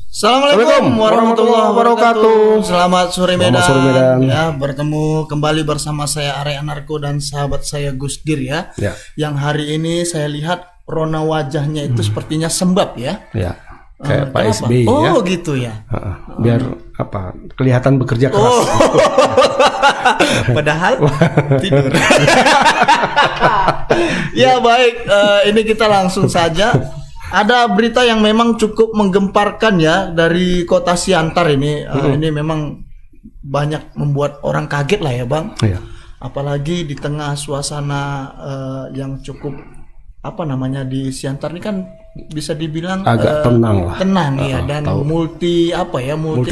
Assalamualaikum warahmatullahi wabarakatuh. Selamat sore Medan. Selamat sore Medan. Ya, bertemu kembali bersama saya Arya Anarko dan sahabat saya Gus Dir ya. Yang hari ini saya lihat rona wajahnya itu sepertinya sembab ya. Ya. Kayak Pak SBY ya. Oh gitu ya. Biar apa? Kelihatan bekerja keras. Oh. Padahal tidur. Ya baik, ini kita langsung saja. Ada berita yang memang cukup menggemparkan ya dari kota Siantar ini. Ini memang banyak membuat orang kaget lah ya Bang. Iya. Apalagi di tengah suasana yang cukup di Siantar ini kan bisa dibilang agak tenang lah. Tenang ya, dan multi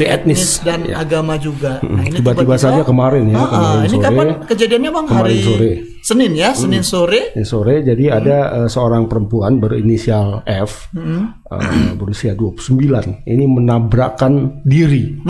etnis dan agama juga. Nah, ini tiba-tiba saja kemarin ya. Ini sore, kapan kejadiannya Bang? Hari sore. Senin ya, Senin sore. Senin sore. Jadi ada seorang perempuan berinisial F, berusia 29. Ini menabrakkan diri.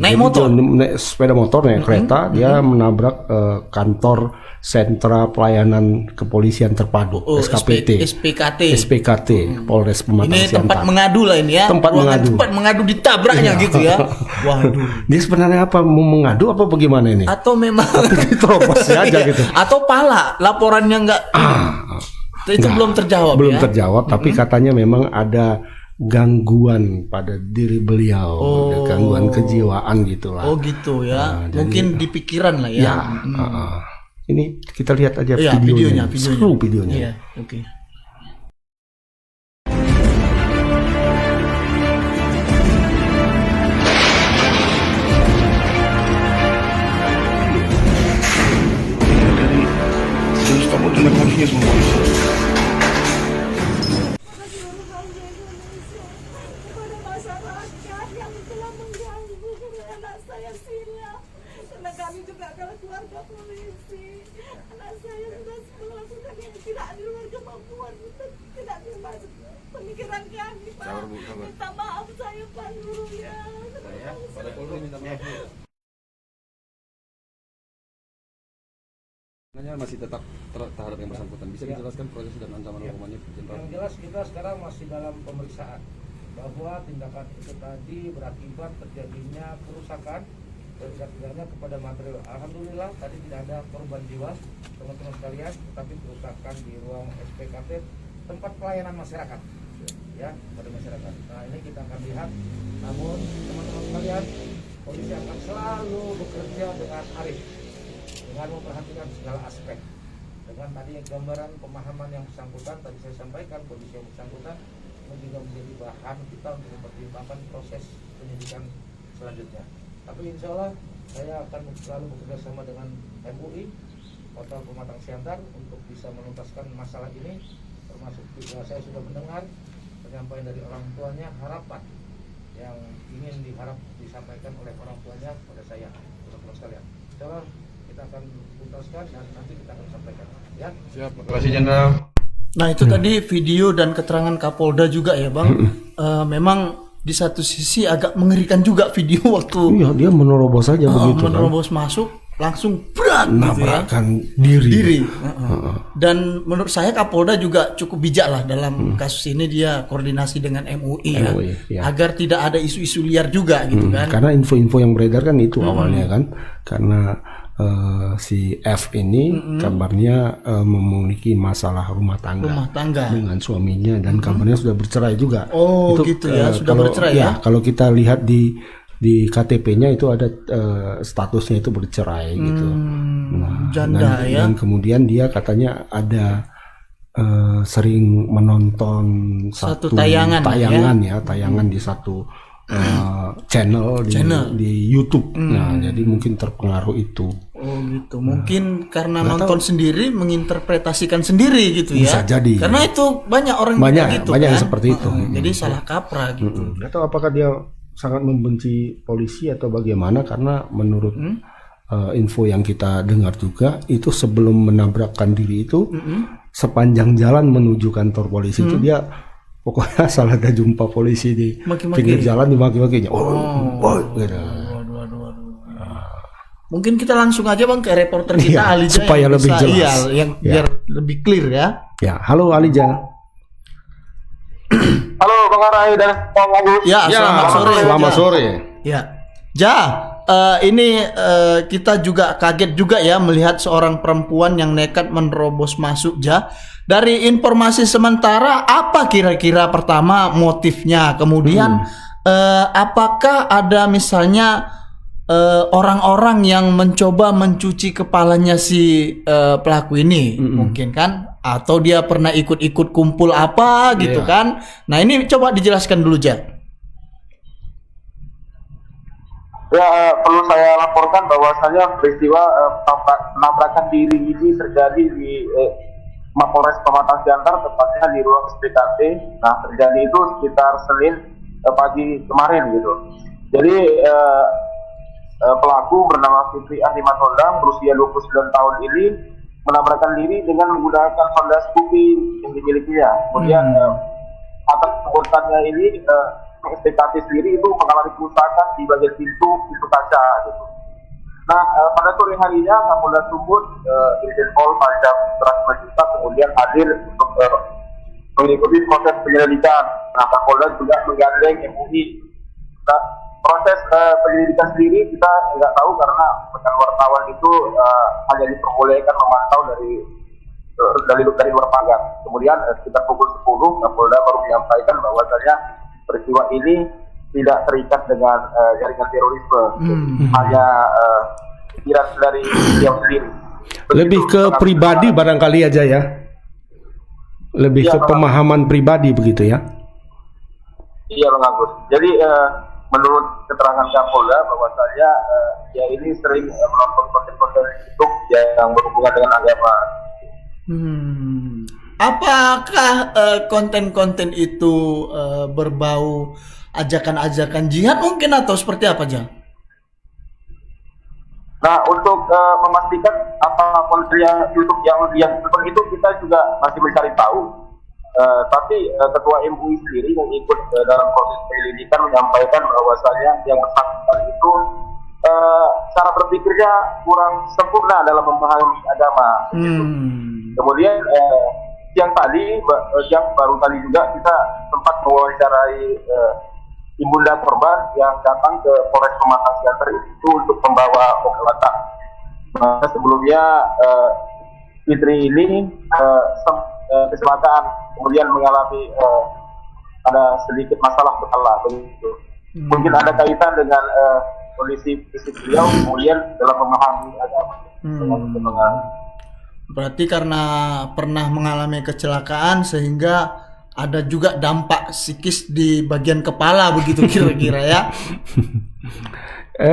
Naik motor. Naik sepeda motor, naik kereta. Dia menabrak kantor Sentra Pelayanan Kepolisian Terpadu, SPKT, Polres Pematang Ini Siantar. Tempat mengadu lah ini ya. Tempat mengadu ditabraknya gitu ya. Waduh. Dia sebenarnya apa, mau mengadu apa bagaimana ini? Atau memang diterobos aja gitu. Atau pala laporannya enggak. Itu belum terjawab. Belum terjawab, tapi katanya memang ada gangguan pada diri beliau, gangguan kejiwaan gitulah. Oh gitu ya. Mungkin di pikiran lah ya. Ini kita lihat aja videonya. Seru videonya. Iya, oke. Estamos tendo confiança no polícia. Kepada masyarakat yang telah mengganggu anak saya Sila, karena kami juga adalah keluarga polisi. Anak saya sudah melakukan yang tidak di luar kemampuan, tidak termasuk pemikiran kami, Pak. Minta maaf saya, Pak Nurul ya. Pada polisi minta maaf. Masih tetap terhadap yang bersangkutan. Bisa dijelaskan proses dan ancaman hukumannya, Jenderal? Yang jelas kita sekarang masih dalam pemeriksaan bahwa tindakan itu tadi berakibat terjadinya kerusakan dan tidaknya kepada material. Alhamdulillah tadi tidak ada korban jiwa teman-teman sekalian, tetapi kerusakan di ruang SPKT, tempat pelayanan masyarakat ya pada masyarakat. Nah ini kita akan lihat. Namun teman-teman sekalian, polisi akan selalu bekerja dengan arif, dengan memperhatikan segala aspek. Dengan tadi gambaran pemahaman yang bersangkutan, tadi saya sampaikan kondisi yang bersangkutan juga menjadi bahan kita untuk mempertimbangkan proses penyidikan selanjutnya. Tapi insya Allah saya akan selalu bekerja sama dengan MUI Kota Pematang Siantar untuk bisa menuntaskan masalah ini. Termasuk juga saya sudah mendengar penyampaian dari orang tuanya, harapan yang ingin disampaikan oleh orang tuanya kepada saya, teman-teman sekalian. Insya Allah kita akan tuntaskan dan nanti kita akan sampaikan ya. Siap, terima kasih Jenderal. Nah itu tadi video dan keterangan Kapolda juga ya Bang. Memang di satu sisi agak mengerikan juga video waktu dia menerobos saja begitu menerobos masuk langsung berat nabrakkan diri. Dan menurut saya Kapolda juga cukup bijak lah dalam kasus ini. Dia koordinasi dengan MUI ya. Agar tidak ada isu-isu liar juga gitu kan. Karena info-info yang beredar kan itu awalnya kan, karena si F ini kabarnya memiliki masalah rumah tangga dengan suaminya dan kabarnya sudah bercerai juga. Oh itu, gitu ya, sudah bercerai ya. Kalau kita lihat di KTP-nya itu ada statusnya itu bercerai gitu. Nah, janda ya. Dan kemudian dia katanya ada sering menonton satu tayangan di satu channel di YouTube. Nah, jadi mungkin terpengaruh itu. Oh gitu. Mungkin karena nonton sendiri menginterpretasikan sendiri gitu ya. Bisa jadi. Karena itu banyak orang gitu banyak kan? Yang seperti itu. Jadi salah kaprah gitu. Nggak tahu apakah dia sangat membenci polisi atau bagaimana, karena menurut info yang kita dengar juga itu sebelum menabrakkan diri itu sepanjang jalan menuju kantor polisi itu dia pokoknya asal ada jumpa polisi di pinggir jalan dimaki-makinya. Gitu. Mungkin kita langsung aja Bang ke reporter kita Alija supaya lebih jelas. Biar lebih clear ya. Ya, halo Alija. Halo Bang Arai dan Bang Agus. Ya, selamat sore. Selamat Ja. sore. Ya, ini kita juga kaget juga ya melihat seorang perempuan yang nekat menerobos masuk, Ja. Dari informasi sementara, apa kira-kira pertama motifnya? Kemudian apakah ada misalnya orang-orang yang mencoba mencuci kepalanya si pelaku ini, mungkin kan? Atau dia pernah ikut-ikut kumpul apa gitu kan? Nah ini coba dijelaskan dulu, Ja. Ya, perlu saya laporkan bahwasanya peristiwa penabrakan diri ini terjadi di Mapolres Pematang Siantar, tepatnya di ruang SPKT. Nah, terjadi itu sekitar Senin pagi kemarin gitu. Jadi pelaku bernama Fitri Ahli Matondang, berusia 29 tahun ini menabrakkan diri dengan menggunakan Honda Scoopy yang dimilikinya. Kemudian atas perbuatannya ini SPKT sendiri itu mengalami kerusakan di bagian pintu kaca gitu. Nah, pada sore harinya Kapolda Sumut, Irjen Pol Pajak Transmajita kemudian hadir untuk mengikuti proses penyelidikan. Nah, Kapolda juga menggandeng MUI. Nah, proses penyelidikan sendiri kita nggak tahu karena rekan wartawan itu hanya diperbolehkan memantau dari luar pagar. Kemudian sekitar pukul 10 Kapolda baru menyampaikan bahwasanya peristiwa ini tidak terikat dengan jaringan terorisme, hanya pikiran dari dia sendiri. Lebih ke pribadi barangkali aja ya. Lebih ke pemahaman pribadi begitu ya. Iya Bang Agus. Jadi menurut keterangan Kapolda bahwasanya dia ini sering menonton konten-konten YouTube yang berhubungan dengan agama. Apakah konten-konten itu berbau ajakan-ajakan jihad mungkin atau seperti apa, Jang? Nah, untuk memastikan apa konten YouTube yang nonton itu kita juga masih mencari tahu. Tapi Ketua MUI sendiri yang ikut dalam proses penyelidikan menyampaikan bahwasanya yang bersangkutan itu cara berpikirnya kurang sempurna dalam memahami agama. Kemudian yang baru tadi juga kita sempat mewawancarai ibunda korban yang datang ke Polres Pematang Siantar itu untuk membawa obat. Sebelumnya Fitri ini kecelakaan, kemudian mengalami ada sedikit masalah kepala begitu. Mungkin ada kaitan dengan kondisi fisik beliau, kemudian dalam memahami agama. Berarti karena pernah mengalami kecelakaan sehingga ada juga dampak psikis di bagian kepala begitu kira-kira ya.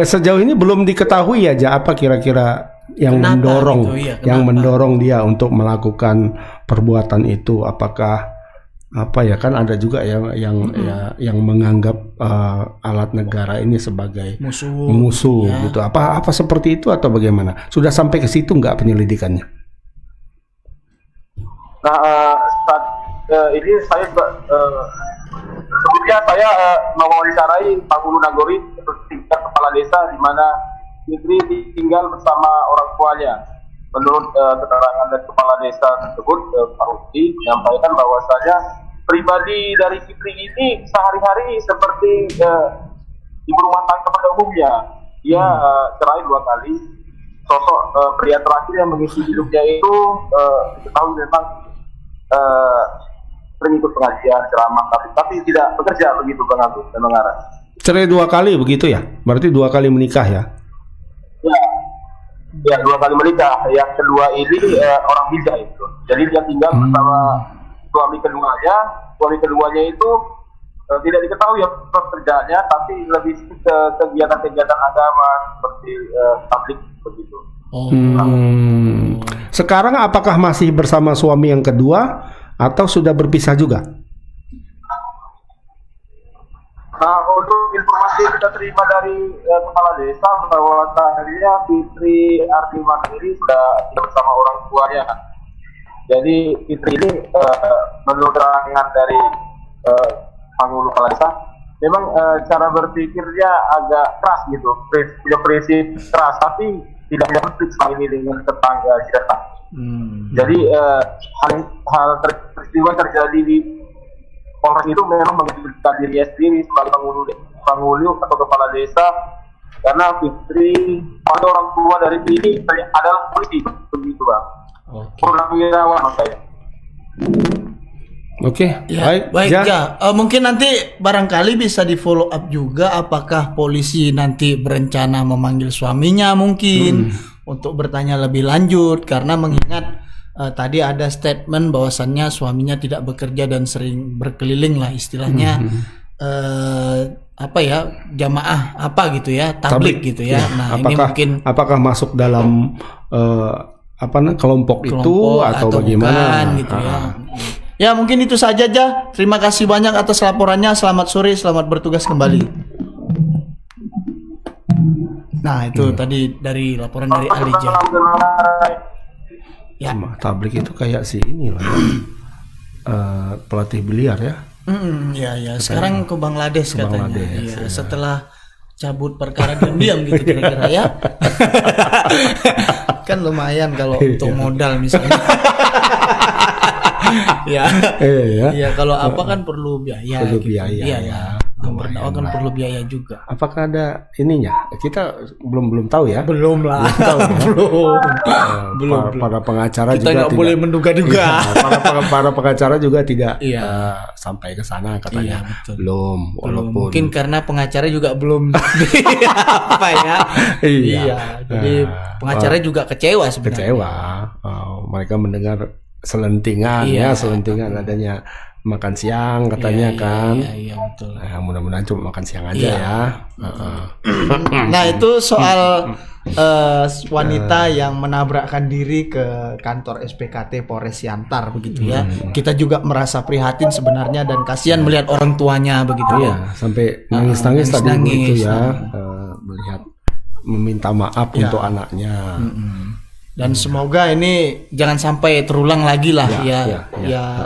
Sejauh ini belum diketahui aja apa kira-kira yang mendorong dia untuk melakukan perbuatan itu. Apakah kan ada juga yang menganggap alat negara ini sebagai musuh ya. Gitu. Apa seperti itu atau bagaimana? Sudah sampai ke situ nggak penyelidikannya? Nah, saat ini saya sebelumnya saya mewawancarai Pak Guru Nagori, tingkat kepala desa di mana Fitri tinggal bersama orang tuanya. Menurut keterangan dari kepala desa tersebut, Pak Rusdi menyampaikan bahwasanya pribadi dari Fitri ini sehari-hari seperti ibu rumah tangga pada umumnya. Dia cerai 2 kali. Sosok pria terakhir yang mengisi hidupnya itu diketahui memang sering ikut pengajian, ceramah, tapi tidak bekerja begitu Bang Agus dan Bang Ara. Cerai 2 kali begitu ya? Berarti 2 kali menikah ya? Ya 2 kali menikah. Yang kedua ini orang bijak itu. Jadi dia tinggal bersama suami keduanya itu tidak diketahui ya pekerjaannya, tapi lebih ke kegiatan-kegiatan agama seperti tabligh begitu. Sekarang apakah masih bersama suami yang kedua atau sudah berpisah juga? Nah, untuk informasi yang kita terima dari kepala desa bahwa tadinya Fitri Ardiman ini sudah tidak bersama orang tuanya. Jadi Fitri ini menurut keterangan dari Panggul Kepala Desa, memang cara berpikirnya agak keras gitu, punya prinsip keras, tapi tidak konflik selama ini dengan tetangga kita. Jadi peristiwa terjadi di Polres itu memang mengajukan dirinya sendiri sebagai penghulu atau kepala desa, karena Fitri atau orang tua dari ini adalah polisi, begitu Bang. Purnawirawan makanya. Oke, Ya, baik Ja. Ja. Mungkin nanti barangkali bisa di follow up juga apakah polisi nanti berencana memanggil suaminya mungkin untuk bertanya lebih lanjut, karena mengingat tadi ada statement bahwasannya suaminya tidak bekerja dan sering berkeliling lah istilahnya apa ya, jamaah apa gitu ya, tablik gitu ya. Nah, ini mungkin apakah masuk dalam kelompok itu atau bagaimana? bukan, gitu ya. Ya mungkin itu saja Ja. Terima kasih banyak atas laporannya. Selamat sore, selamat bertugas kembali. Nah itu tadi dari laporan dari Alija. Ya. Tablik itu kayak si inilah pelatih biliar ya. Ya. Sekarang ke Bangladesh Ke katanya. Bangladesh, Iya, ya. setelah cabut perkara diam-diam gitu kira-kira ya. Kan lumayan kalau untuk modal misalnya. Ya. Iya, kalau apa kan perlu biaya. Perlu gitu. biaya, Iya, ya. Yang berdakwah kan perlu biaya juga. Apakah ada ininya? Kita belum tahu ya. Belum lah. Belum. Para pengacara Kita juga nggak boleh menduga-duga. Iya, para pengacara juga tidak Iya. sampai ke sana katanya. Iya, betul. Belum, walaupun Mungkin karena pengacara juga belum apa ya. Iya. Jadi pengacara juga kecewa sebenarnya. kecewa. Mereka mendengar selentingan Iya. selentingan adanya makan siang katanya kan. Iya, betul. Nah, mudah-mudahan cuma makan siang aja Iya. ya. Nah, itu soal wanita yang menabrakkan diri ke kantor SPKT Polres Siantar begitu ya. Kita juga merasa prihatin sebenarnya dan kasihan melihat orang tuanya begitu ya. Iya, sampai nangis-nangis tadi nangis-nangis. itu ya, melihat meminta maaf untuk anaknya. Dan semoga ini jangan sampai terulang lagi lah Ya.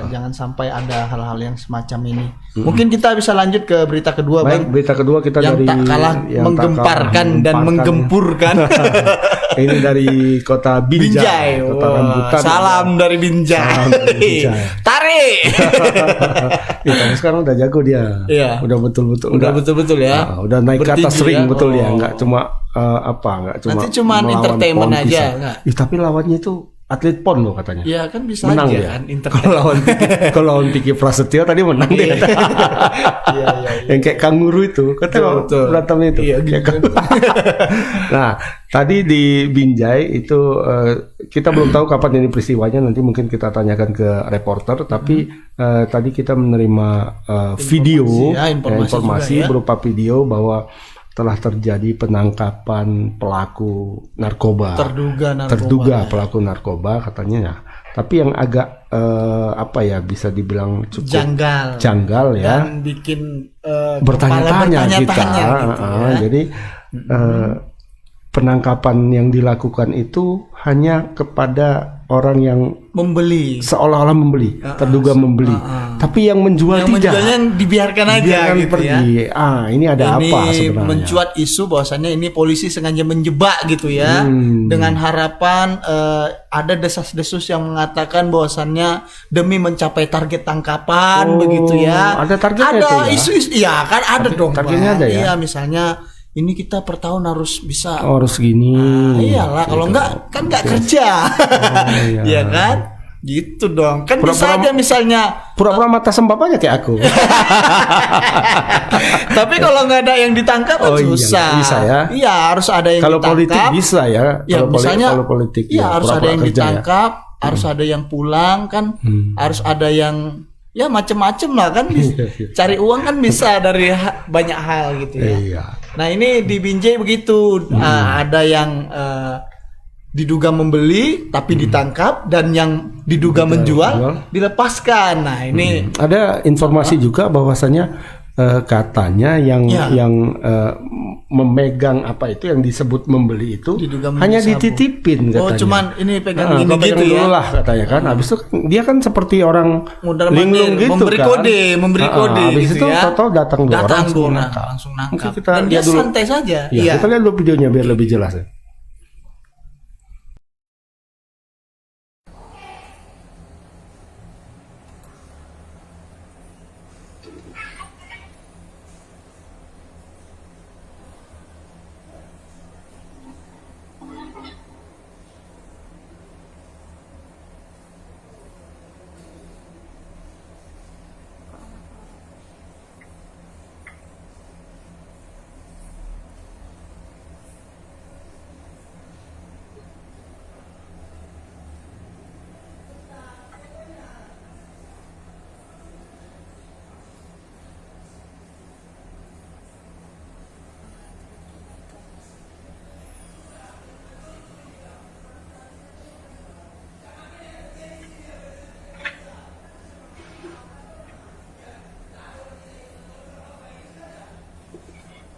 jangan sampai ada hal-hal yang semacam ini. Mungkin kita bisa lanjut ke berita kedua, Baik, Bang. berita kedua kita Yang dari tak kalah yang tak menggemparkan kalah dan menggempurkan ya. menggempurkan. Ini dari kota Binjai, kota Wah, rambutan. salam dari Binjai. Salam dari Binjai. Tarik. Ya, tapi sekarang udah jago dia. Iya. Udah betul-betul. Udah betul-betul ya. Udah naik ke atas Bertinju ring ya. betul ya. Oh. Nggak cuma nggak cuma. Nanti cuman melawan entertainment pohon aja, pisang. nggak? Ih, tapi lawannya itu atlet pon loh katanya. Ya kan bisa Menang aja dia. kan Kalau entertainment. lawan Piki Prasetyo tadi menang dia. Iya. Yang kayak kanguru itu, katanya Betul. berantem itu. Iya, Kayak gitu. Nah, tadi di Binjai itu kita belum tahu kapan ini peristiwanya. Nanti mungkin kita tanyakan ke reporter. Tapi tadi kita menerima video, juga informasi ya. berupa video bahwa telah terjadi penangkapan pelaku narkoba. Terduga pelaku narkoba katanya ya. Tapi yang agak bisa dibilang cukup janggal ya. Dan bikin Bertanya-tanya kita. gitu ya. Jadi penangkapan yang dilakukan itu hanya kepada orang yang membeli. seolah-olah membeli, terduga membeli. Tapi yang menjual Yang tidak. menjualnya dibiarkan aja Biarkan gitu pergi. ya. Ini ada Ini apa sebenarnya? mencuat isu bahwasannya ini polisi sengaja menjebak gitu ya, dengan harapan ada desas-desus yang mengatakan bahwasannya demi mencapai target tangkapan begitu ya. Ada targetnya Ada itu ya? isu-isu, ya kan ada dong. targetnya Bang. ada ya? Iya, misalnya ini kita per tahun harus bisa. Harus gini. Iyalah, kalau enggak kan enggak kerja. iya. Iya kan? Gitu dong. Kan bisa Pura-pura- aja misalnya. Pura-pura mata sembapanya kayak aku. Tapi kalau nggak ada yang ditangkap kan Oh iya, susah. nggak bisa ya? Iya, harus ada yang Kalau ditangkap. politik bisa ya. Ya, Kalau misalnya kalau politik iya, harus ada pura-pura yang kerja ya. ditangkap, harus ada yang pulang kan, harus ada yang ya macem-macem lah kan. Cari uang kan bisa dari banyak hal gitu ya. Iya. Nah, ini di Binjai begitu. Ada yang diduga membeli tapi ditangkap, dan yang diduga menjual dilepaskan. Nah, ini Ada informasi juga bahwasanya katanya yang memegang apa itu yang disebut membeli itu Diduga membeli hanya sabu. dititipin katanya. Oh, cuman ini pegang Kau ini pegang gitu dulu ya. lah katanya kan. Habis itu dia kan seperti orang Mondar linglung mandir, gitu memberi kan. memberi kode Habis gitu itu ya. tahu datang dua orang Datang nangkap. langsung Mungkin nangkap. kita Dan dia lihat dulu. santai saja. Iya, kita lihat dulu videonya biar lebih jelas ya.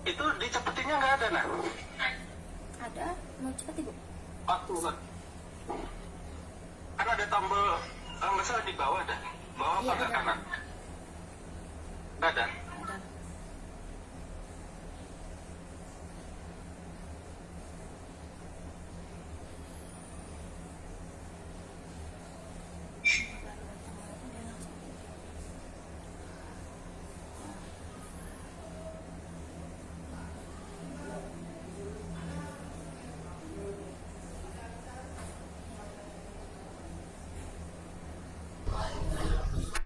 Itu di cepetinnya nggak ada, nah? Ada, mau cepet ibu? Waktu kan? Kan ada tombol, misalnya di bawah ada. Bawah apa Iya, ke ada. kanan? Nggak ada. Ada.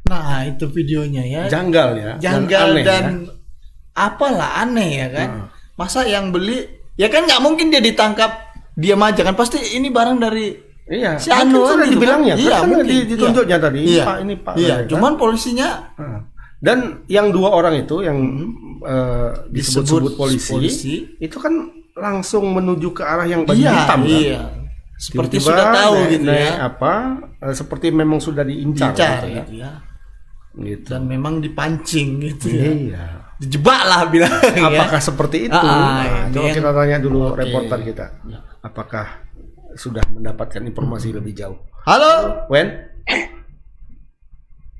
Nah, itu videonya ya. Janggal ya. Janggal aneh dan ya. apalah aneh ya kan. Masa yang beli ya kan nggak mungkin dia ditangkap diam aja kan, pasti ini barang dari Iya. si Anu sudah gitu dibilangnya. kan. Iya, Kan mungkin. ditunjuknya tadi. Ini Iya. Pak, ini Pak. Iya, kan? cuman polisinya Dan yang 2 orang itu yang disebut-sebut Disebut polisi itu kan langsung menuju ke arah yang baju iya, hitam kan. iya. Seperti Tiba-tiba sudah tahu naik- gitu naik ya. apa seperti memang sudah diincar Diincar gitu ya. gitu ya. Gitu. Dan memang dipancing gitu ya. Iya. Dijebak lah bilang ya. Apakah seperti itu? Ah, Coba ini kita tanya dulu Oke. reporter kita. Apakah sudah mendapatkan informasi lebih jauh? Halo. Wen?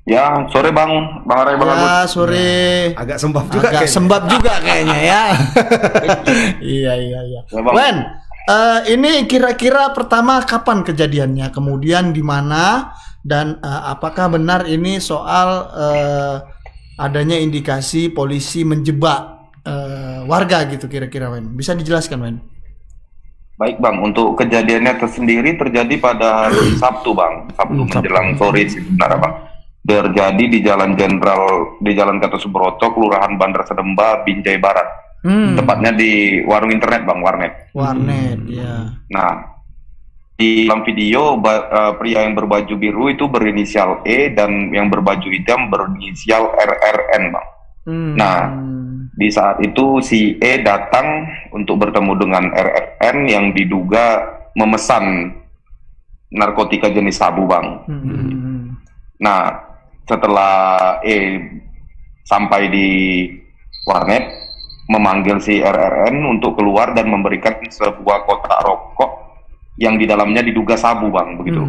Ya, sore Bang Ray, Bang Agus. Ya, sore. Agak sembab juga Agak kayaknya. sembab juga kayaknya ya. Iya. Ya, Bang. Wen, ini kira-kira pertama kapan kejadiannya? Kemudian di mana? Dan apakah benar ini soal adanya indikasi polisi menjebak warga gitu kira-kira, Wen? Bisa dijelaskan, Wen? Baik Bang, untuk kejadiannya tersendiri terjadi pada hari Sabtu Bang, Sabtu menjelang sore sebenarnya Bang. Terjadi di Jalan Gatot Subroto, Kelurahan Bandar Sedemba, Binjai Barat. Tepatnya di warung internet Bang, warnet. Warnet, ya. Nah, di dalam video pria yang berbaju biru itu berinisial E dan yang berbaju hitam berinisial RRN Bang. Nah, di saat itu si E datang untuk bertemu dengan RRN yang diduga memesan narkotika jenis sabu Bang. Nah, setelah E sampai di warnet, memanggil si RRN untuk keluar dan memberikan sebuah kotak rokok yang di dalamnya diduga sabu Bang, begitu.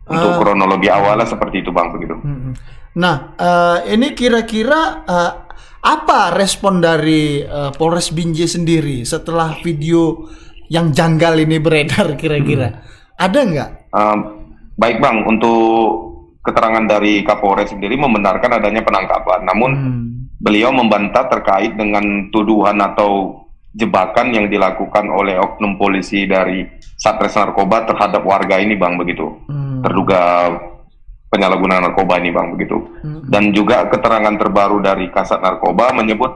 Untuk kronologi awalnya seperti itu Bang, begitu. Nah, ini kira-kira apa respon dari Polres Binjai sendiri setelah video yang janggal ini beredar kira-kira? Ada nggak? Baik Bang, untuk keterangan dari Kapolres sendiri membenarkan adanya penangkapan, namun beliau membantah terkait dengan tuduhan atau jebakan yang dilakukan oleh oknum polisi dari Satres Narkoba terhadap warga ini Bang, begitu. Terduga penyalahgunaan narkoba ini Bang, begitu. Dan juga keterangan terbaru dari Kasat Narkoba menyebut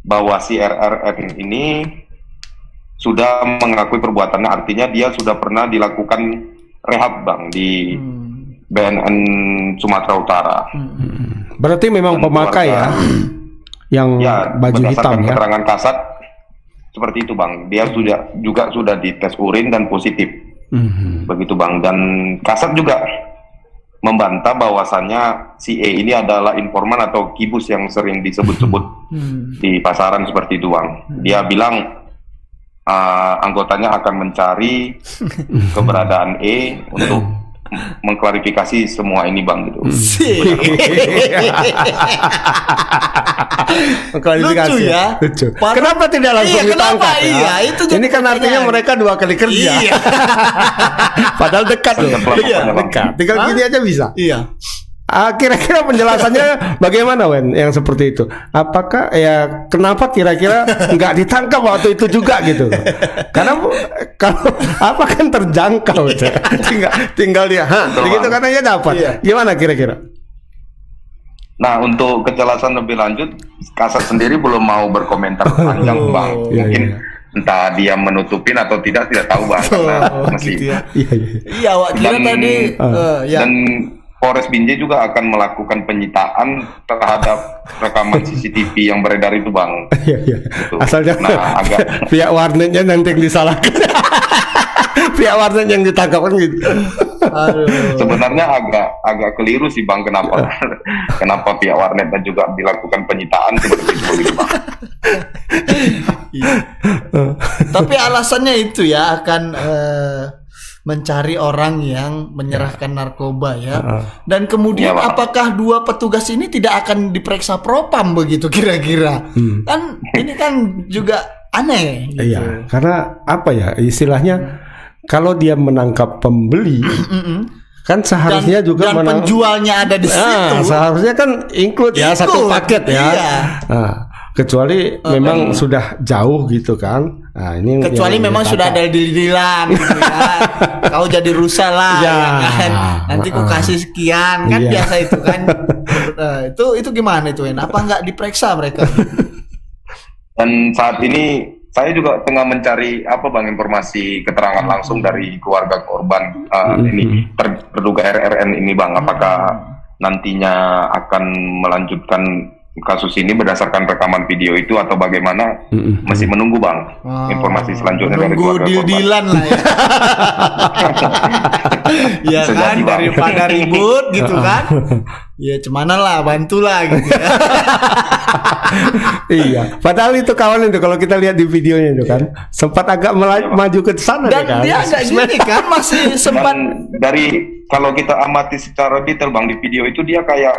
bahwa si RRN ini sudah mengakui perbuatannya, artinya dia sudah pernah dilakukan rehab Bang di BNN Sumatera Utara. Berarti memang Dan pemakai ya, yang Ya, baju hitam berdasarkan ya. keterangan Kasat seperti itu Bang. Dia sudah dites urin dan positif. Begitu Bang. Dan Kasat juga membantah bahwasannya si E ini adalah informan atau kibus yang sering disebut-sebut di pasaran seperti itu Bang. Dia bilang anggotanya akan mencari keberadaan E untuk mengklarifikasi semua ini Bang, gitu. Klarifikasi. Lucu ya. Lucu. Padahal- Kenapa tidak langsung Iya, kenapa? ditangkap? Ya? Iya, itu jadi Ini kan artinya pertanyaan. mereka 2 kali kerja. Iya. Padahal dekat loh. Iya, Dekat. Tinggal gini aja bisa. Iya. Kira-kira penjelasannya bagaimana Wen yang seperti itu? Apakah ya kenapa kira-kira nggak ditangkap waktu itu juga gitu? Karena kalau apa kan terjangkau, tinggal dia, begitu kan aja dapat. Iya. Gimana kira-kira? Nah, untuk kejelasan lebih lanjut, Kasat sendiri belum mau berkomentar panjang Bang. Iya, Mungkin iya. entah dia menutupin atau tidak tahu Bang, karena masih. Gitu ya. Iya, iya. Iya, Wak, kira tadi ya. Dan Polres Binjai juga akan melakukan penyitaan terhadap rekaman CCTV yang beredar itu Bang. Iya, iya. Asal jangan Nah, agak pihak warnetnya nanti yang disalahkan. Pihak warnet yang ditangkap kan gitu. Aduh. Sebenarnya agak keliru sih Bang, kenapa pihak warnet dan juga dilakukan penyitaan seperti itu gitu, Bang. Tapi alasannya itu ya akan mencari orang yang menyerahkan narkoba ya. Dan kemudian Ya, Pak. apakah dua petugas ini tidak akan diperiksa propam begitu kira-kira? Kan ini kan juga aneh gitu. Iya, karena apa ya istilahnya kalau dia menangkap pembeli kan seharusnya juga dan penjualnya ada di situ. Seharusnya kan include ya satu Include, paket ya. iya. Nah, kecuali memang sudah jauh gitu kan. Nah, ini Kecuali yang memang ditata. sudah ada deal-dealan gitu ya. Kau jadi rusa lah Ya. ya kan. Nanti ku kasih sekian kan Iya. biasa itu kan. Itu gimana itu, Wen? Apa nggak diperiksa mereka? Dan saat ini saya juga tengah mencari informasi keterangan langsung dari keluarga korban ini terduga RRN ini Bang. Apakah nantinya akan melanjutkan kasus ini berdasarkan rekaman video itu atau bagaimana? Masih menunggu Bang informasi selanjutnya dari Nunggu keluarga korban. deal-dealan lah ya. Ya Bisa kan, jadi, Bang. daripada ribut gitu kan. Ya cemana lah, bantulah gitu ya. Iya, padahal itu kawan itu kalau kita lihat di videonya itu kan sempat agak maju ke sana Dan kan. dia agak gini kan, masih sempat Dan dari kalau kita amati secara detail Bang di video itu dia kayak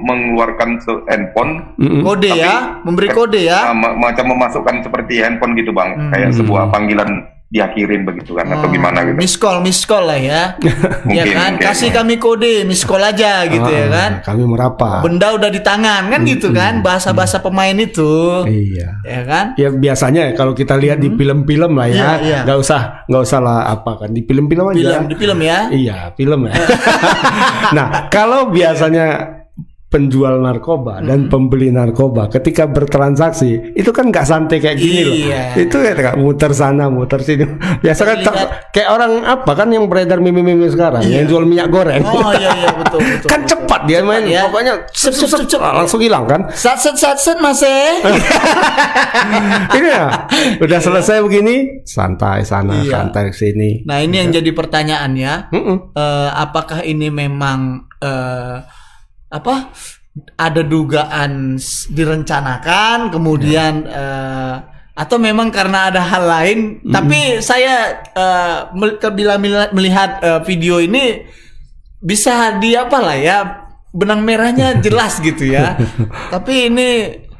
mengeluarkan handphone kode tapi- ya, memberi kode ya. macam memasukkan seperti handphone gitu Bang, kayak sebuah panggilan diakhirin begitu kan atau gimana gitu. Miss call lah ya. Ya kan, mungkin. kasih kami kode, miss call aja gitu ya kan. Kami merapat. Benda udah di tangan kan gitu kan, bahasa-bahasa pemain itu. Iya. Ya kan? Ya biasanya kalau kita lihat di film-film lah ya, Iya, iya. nggak usah lah apa kan di film-film aja. Di film ya. Iya, film ya. Nah, kalau biasanya penjual narkoba dan pembeli narkoba ketika bertransaksi itu kan nggak santai kayak gini loh. Iya. Itu ya muter sana, muter sini. Biasa kan Terlihat- kayak orang apa kan yang beredar meme-meme sekarang yang jual minyak goreng. Oh iya betul. Kan cepat dia main, ya. pokoknya Cep. langsung hilang kan. Satset Mas. Ini ya, udah selesai begini, santai sana, Iya. santai sini. Nah, ini yang jadi pertanyaan ya. Mm-mm. Apakah ini memang ada dugaan direncanakan kemudian atau memang karena ada hal lain? Tapi saya bila melihat video ini bisa benang merahnya jelas gitu ya. Tapi ini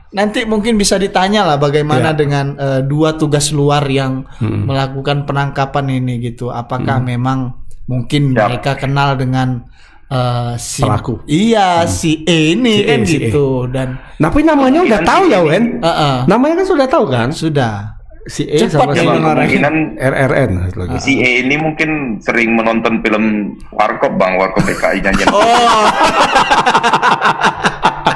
nanti mungkin bisa ditanya lah bagaimana dengan dua tugas luar yang melakukan penangkapan ini gitu. Apakah memang mungkin mereka kenal dengan si Pelaku. Iya, si E ini Si E, kan si E. gitu dan Tapi namanya udah tahu ya, Wen? Namanya kan sudah tahu kan? sudah. Si E Cepat sama ya, si Bang. Kemungkinan RRN. si E ini mungkin sering menonton film Warkop Bang, Warkop DKI Nyanyian.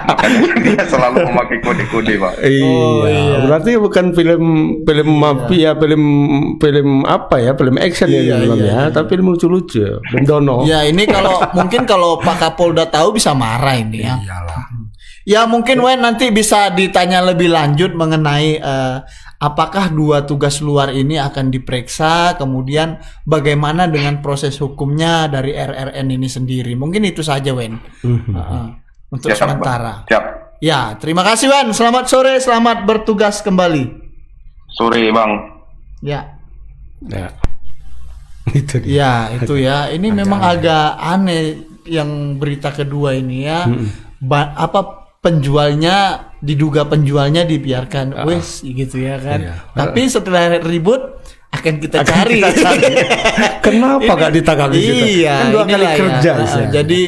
Makanya dia selalu memakai kode-kode Bang. Iya, berarti bukan film mafia, film apa ya, film action ya filmnya, tapi film lucu-lucu, bendono. Ya ini mungkin kalau Pak Kapolda tahu bisa marah ini ya. Iyalah. Ya mungkin Wen nanti bisa ditanya lebih lanjut mengenai apakah dua tugas luar ini akan diperiksa, kemudian bagaimana dengan proses hukumnya dari RRN ini sendiri. Mungkin itu saja Wen. Untuk Siap, sementara. Siap. Ya, terima kasih Wen. Selamat sore, selamat bertugas kembali. Sore Bang. Ya. Ya. Itu dia. Ya, itu ya. Ini memang agak aneh yang berita kedua ini ya. Diduga penjualnya dibiarkan wes gitu ya kan. Iya. Tapi setelah ribut akan kita cari. Kenapa gak ditangkap di situ? Iya, Kan 2 kali inilah kerja ya. istilahnya. Jadi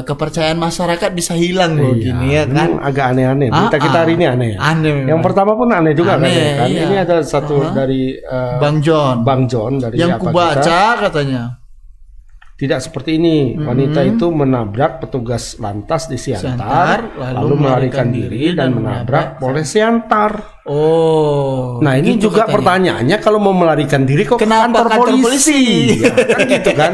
kepercayaan masyarakat bisa hilang loh gini ya kan. Memang agak aneh-aneh. Berita kita hari ini aneh ya. Aneh memang. Yang pertama pun aneh juga Aneh, kan. iya. Ini ada satu dari Bang John. Bang John dari Yang apa kubaca kita. katanya. Tidak seperti ini. Wanita itu menabrak petugas lantas di Siantar, Siantar, lalu lalu melarikan diri dan menabrak Polres Siantar. Oh. Nah, ini gitu juga katanya. pertanyaannya kalau mau melarikan diri kok ke Kenapa kantor polisi? Ya, kan gitu kan.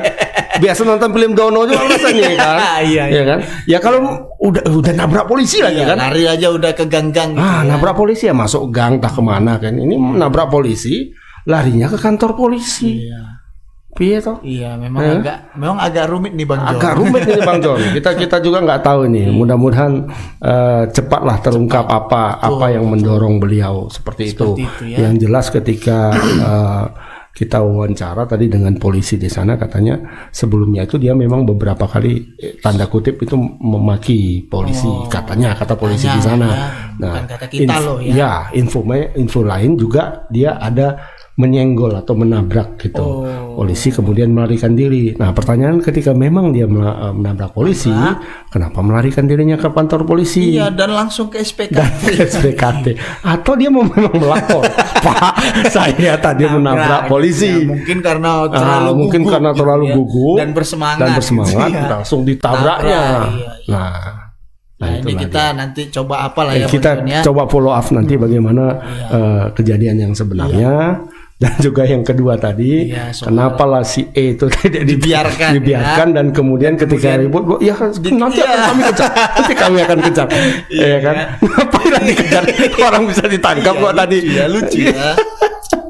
Biasa nonton film Dono juga alasannya kan. Iya. Ya kan? Ya kalau udah nabrak polisi lagi Iya, kan. lari aja udah ke gang-gang gitu ya. Nabrak polisi ya masuk gang tak kemana kan. Ini nabrak polisi, larinya ke kantor polisi. Iya. Piye toh? Iya, memang agak rumit nih Bang John. Agak rumit ini Bang John. Kita juga nggak tahu ini. Mudah-mudahan cepatlah terungkap apa yang mendorong beliau seperti itu. Ya. Yang jelas ketika kita wawancara tadi dengan polisi di sana, katanya sebelumnya itu dia memang beberapa kali tanda kutip itu memaki polisi, kata polisi di sana. Ya. Bukan kata kita loh ya. Ya, info lain juga dia ada menyenggol atau menabrak gitu polisi, kemudian melarikan diri. Nah, pertanyaan ketika memang dia menabrak polisi, kenapa melarikan dirinya ke kantor polisi? Iya, dan langsung ke SPKT. Atau dia memang melapor, Pak, saya tadi menabrak polisi. Ya, mungkin karena terlalu gugup dan bersemangat iya. langsung ditabraknya. Iya. Nah, ini kita nanti coba apalah ya. Kita coba follow up nanti bagaimana kejadian yang sebenarnya. Dan juga yang kedua tadi, kenapa lah si E itu tidak dibiarkan dan kemudian ketika ribut, ya nanti kami akan kejar, ya kan? Ngapain dikejar? Orang bisa ditangkap kok tadi. Lucu ya.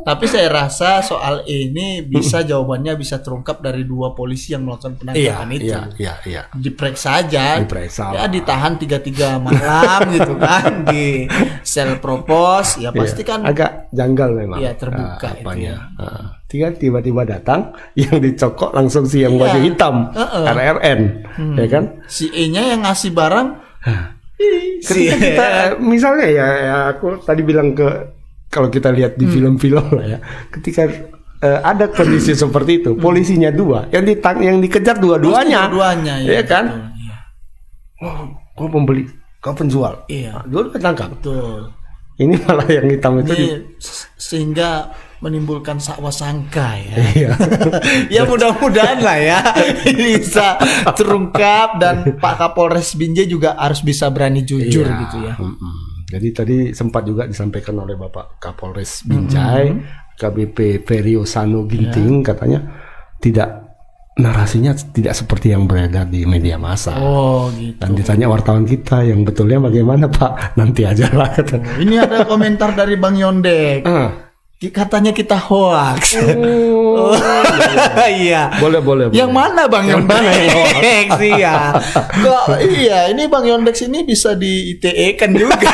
Tapi saya rasa soal ini jawabannya bisa terungkap dari 2 polisi yang melakukan penangkapan itu. Iya. Diperiksa aja. Ya ditahan 3 malam gitu kan di sel propos. Ya pasti kan agak janggal memang. Iya, terbuka apanya. Tiba-tiba datang yang dicokok langsung si yang baju hitam, RRN, ya kan? Si E-nya yang ngasih barang. Ketika kita misalnya ya aku tadi bilang kalau kita lihat di film-film lah ya, ketika ada kondisi seperti itu, polisinya 2, yang dikejar dua-duanya, ya kan? Kau pembeli, kau penjual, dua ketangkap. Betul. Ini malah yang hitam itu sehingga menimbulkan sakwa sangka ya. Ya mudah-mudahan lah ya ini bisa terungkap dan Pak Kapolres Binjai juga harus bisa berani jujur gitu ya. Jadi tadi sempat juga disampaikan oleh Bapak Kapolres Binjai, KBP Ferio Sano Ginting, katanya narasinya tidak seperti yang beredar di media massa. Gitu. Dan ditanya wartawan kita yang betulnya bagaimana Pak, nanti aja lah. Ini ada komentar dari Bang Yondek. Katanya kita hoax. Iya. Boleh. Yang mana Bang Yondek? Iya. Kok ini Bang Yondek ini bisa di ITE-kan juga.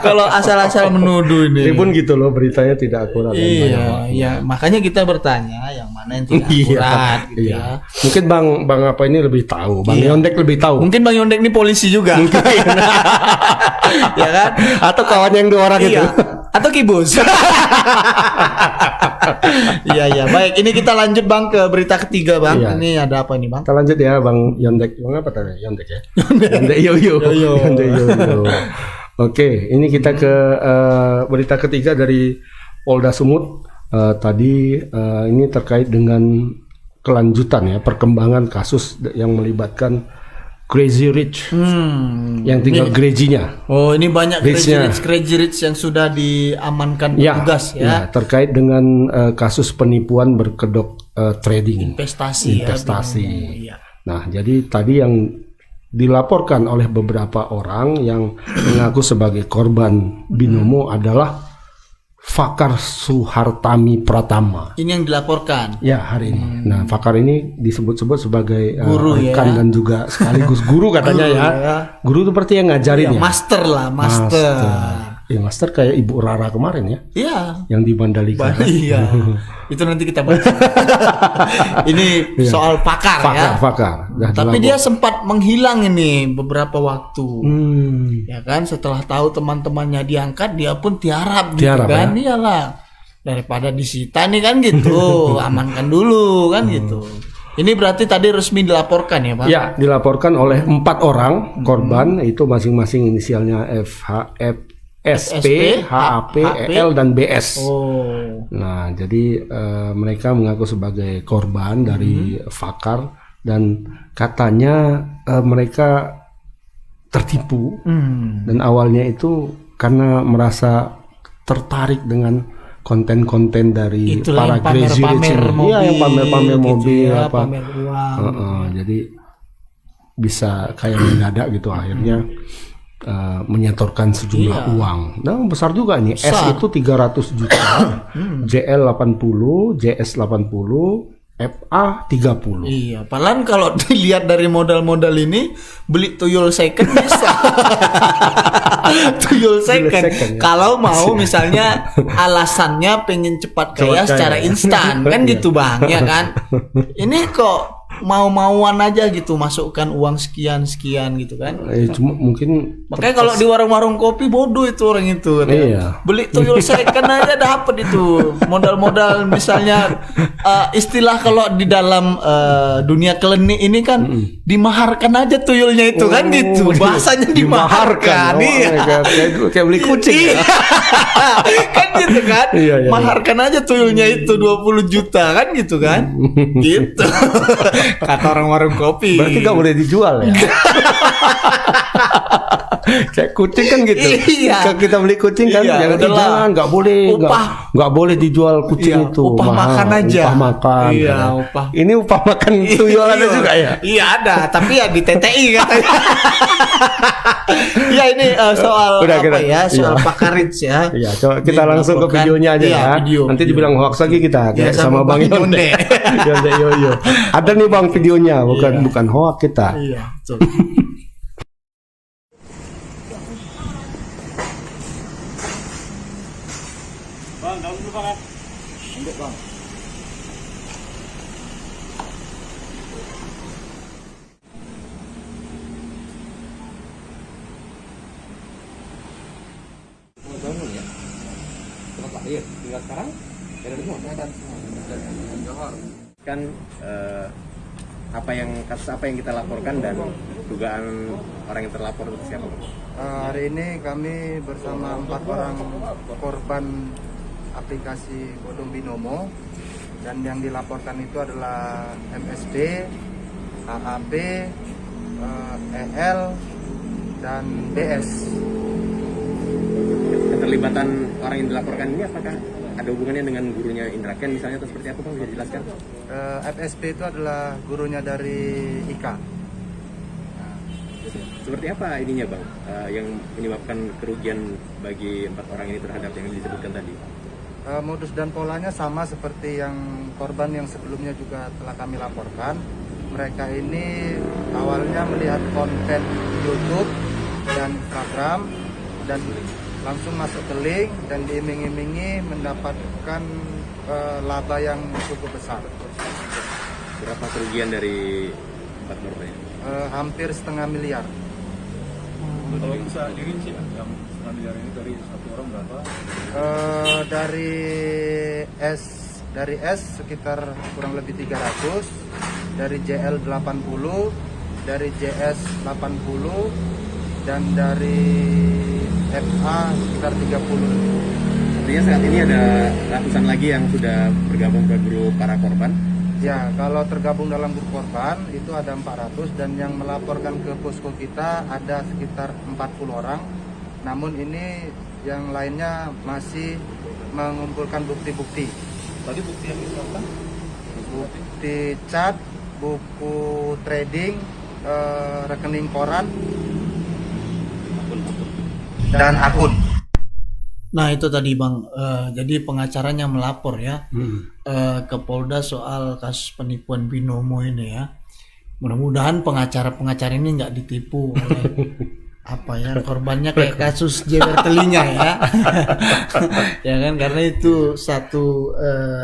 Kalau asal-asal menuduh ini. Ini pun gitu loh, beritanya tidak akurat. Iya. Makanya kita bertanya yang mana yang tidak akurat gitu ya. Mungkin Bang apa ini lebih tahu. Bang Yondek lebih tahu. Mungkin Bang Yondek ini polisi juga. Ya kan? Atau kawan yang 2 orang itu. Atau kibus. Iya. Baik, ini kita lanjut Bang ke berita ketiga Bang. Ini ada apa ini Bang? Kita lanjut ya Bang Yondek. Bang apa tadi? Yondek ya? Yondek yo. Oke, ini kita ke berita ketiga dari Polda Sumut. Tadi ini terkait dengan kelanjutan ya, perkembangan kasus yang melibatkan Crazy Rich yang tinggal gerejinya. Ini banyak Crazy Rich yang sudah diamankan petugas ya. Terkait dengan kasus penipuan berkedok trading investasi. Nah, jadi tadi yang dilaporkan oleh beberapa orang yang mengaku sebagai korban binomo adalah Fakar Suhartami Pratama. Ini yang dilaporkan. Ya, hari ini. Nah, Fakar ini disebut-sebut sebagai guru rekan dan juga sekaligus guru katanya ya. Guru itu berarti yang ngajarin ya. Master lah, master. Ya, master kayak Ibu Rara kemarin ya. Iya. Yang di Mandalika. Iya. Itu nanti kita bahas. Ini soal Fakar ya. Fakar. Tapi dia sempat menghilang ini beberapa waktu. Ya kan, setelah tahu teman-temannya diangkat, dia pun tiarap gitu kan. Ya? Iyalah. Daripada disita nih kan gitu. Amankan dulu kan gitu. Ini berarti tadi resmi dilaporkan ya Pak? Ya, dilaporkan oleh 4 orang korban, itu masing-masing inisialnya FHF, SP, HAP, EL, dan BS. Nah, jadi mereka mengaku sebagai korban dari Fakar dan katanya mereka tertipu dan awalnya itu karena merasa tertarik dengan konten-konten dari para Crazy Rich ini. Iya, yang pamer-pamer mobil gitu ya, apa. pamer uang. Jadi bisa kayak mendadak gitu akhirnya. Menyetorkan sejumlah uang. Nah, besar juga nih. S itu 300 juta, JL 80, JS 80, FA 30. Iya, padahal kalau dilihat dari modal-modal ini beli tuyul second bisa. Tuyul second. second, ya. Kalau mau misalnya alasannya pengen cepat kaya Cepat secara kaya. instan kan Iya. gitu Bang, ya kan? Ini kok mau-mauan aja gitu masukkan uang sekian gitu kan. Cuma mungkin Makanya kalau di warung-warung kopi bodoh itu orang itu katanya. Iya. Beli tuyul second aja dapat itu. Modal-modal misalnya istilah kalau di dalam dunia klinik ini kan dimaharkan aja tuyulnya itu kan gitu. Bahasanya dimaharkan. Iya. Kayak beli kucing. Iya. Kan gitu kan. Iya, iya, Maharkan aja tuyulnya itu 20 juta kan gitu kan. Gitu. Kata orang warung kopi. Berarti nggak boleh dijual ya? Kayak kucing kan gitu. Iya. Kalau kita beli kucing kan, Iya, jangan udahlah. jangan, nggak boleh, Upah. nggak boleh dijual kucing Iya, itu. upah Mahal. makan aja. Upah makan. Iya, ya. upah. Ini upah makan tuyul ada juga ya? Iya ada, tapi ya di TTI katanya. Ya ini soal Udah, apa kita- ya? Soal iya. Pak Rich ya. Iya, coba kita langsung ke Dilaporkan. videonya aja Iya, ya. video. Nanti dibilang hoax lagi kita Iya, kayak sama Bang Yonde. Yonde Yoyo. Ada nih Bang videonya, Iya. bukan hoax kita. Iya, betul. bangun ya. Tempat lahir. Tinggal sekarang ada di mana? Johor. Kan kasus apa yang kita laporkan dan dugaan orang yang terlapor itu siapa? Hari ini kami bersama 4 orang korban aplikasi Bodong Binomo, dan yang dilaporkan itu adalah MSD, AAB, EL, dan BS. Keterlibatan orang yang dilaporkan ini apakah ada hubungannya dengan gurunya Indra Ken misalnya atau seperti apa Bang, bisa dijelaskan? FSP itu adalah gurunya dari IKA. Seperti apa ininya Bang, yang menyebabkan kerugian bagi 4 orang ini terhadap yang disebutkan tadi? Modus dan polanya sama seperti yang korban yang sebelumnya juga telah kami laporkan. Mereka ini awalnya melihat konten YouTube dan Instagram dan langsung masuk ke link dan diiming-imingi mendapatkan laba yang cukup besar. Berapa kerugian dari 4 korban ini? Hampir setengah miliar. Kalau bisa dirinci yang setengah miliar ini dari satu orang berapa? Dari S sekitar kurang lebih 300, dari JL 80, dari JS 80, dan dari FA sekitar 30. Artinya saat ini ada ratusan lagi yang sudah bergabung ke grup para korban. Ya, kalau tergabung dalam grup korban itu ada 400, dan yang melaporkan ke posko kita ada sekitar 40 orang. Namun ini yang lainnya masih mengumpulkan bukti-bukti. Tadi bukti yang ditemukan? Bukti chat, buku trading, rekening koran, dan akun. Nah itu tadi Bang, jadi pengacaranya melapor ya ke Polda soal kasus penipuan binomo ini ya. Mudah-mudahan pengacara ini nggak ditipu oleh apa ya korbannya kayak kasus jewer telinga ya. Ya kan, karena itu satu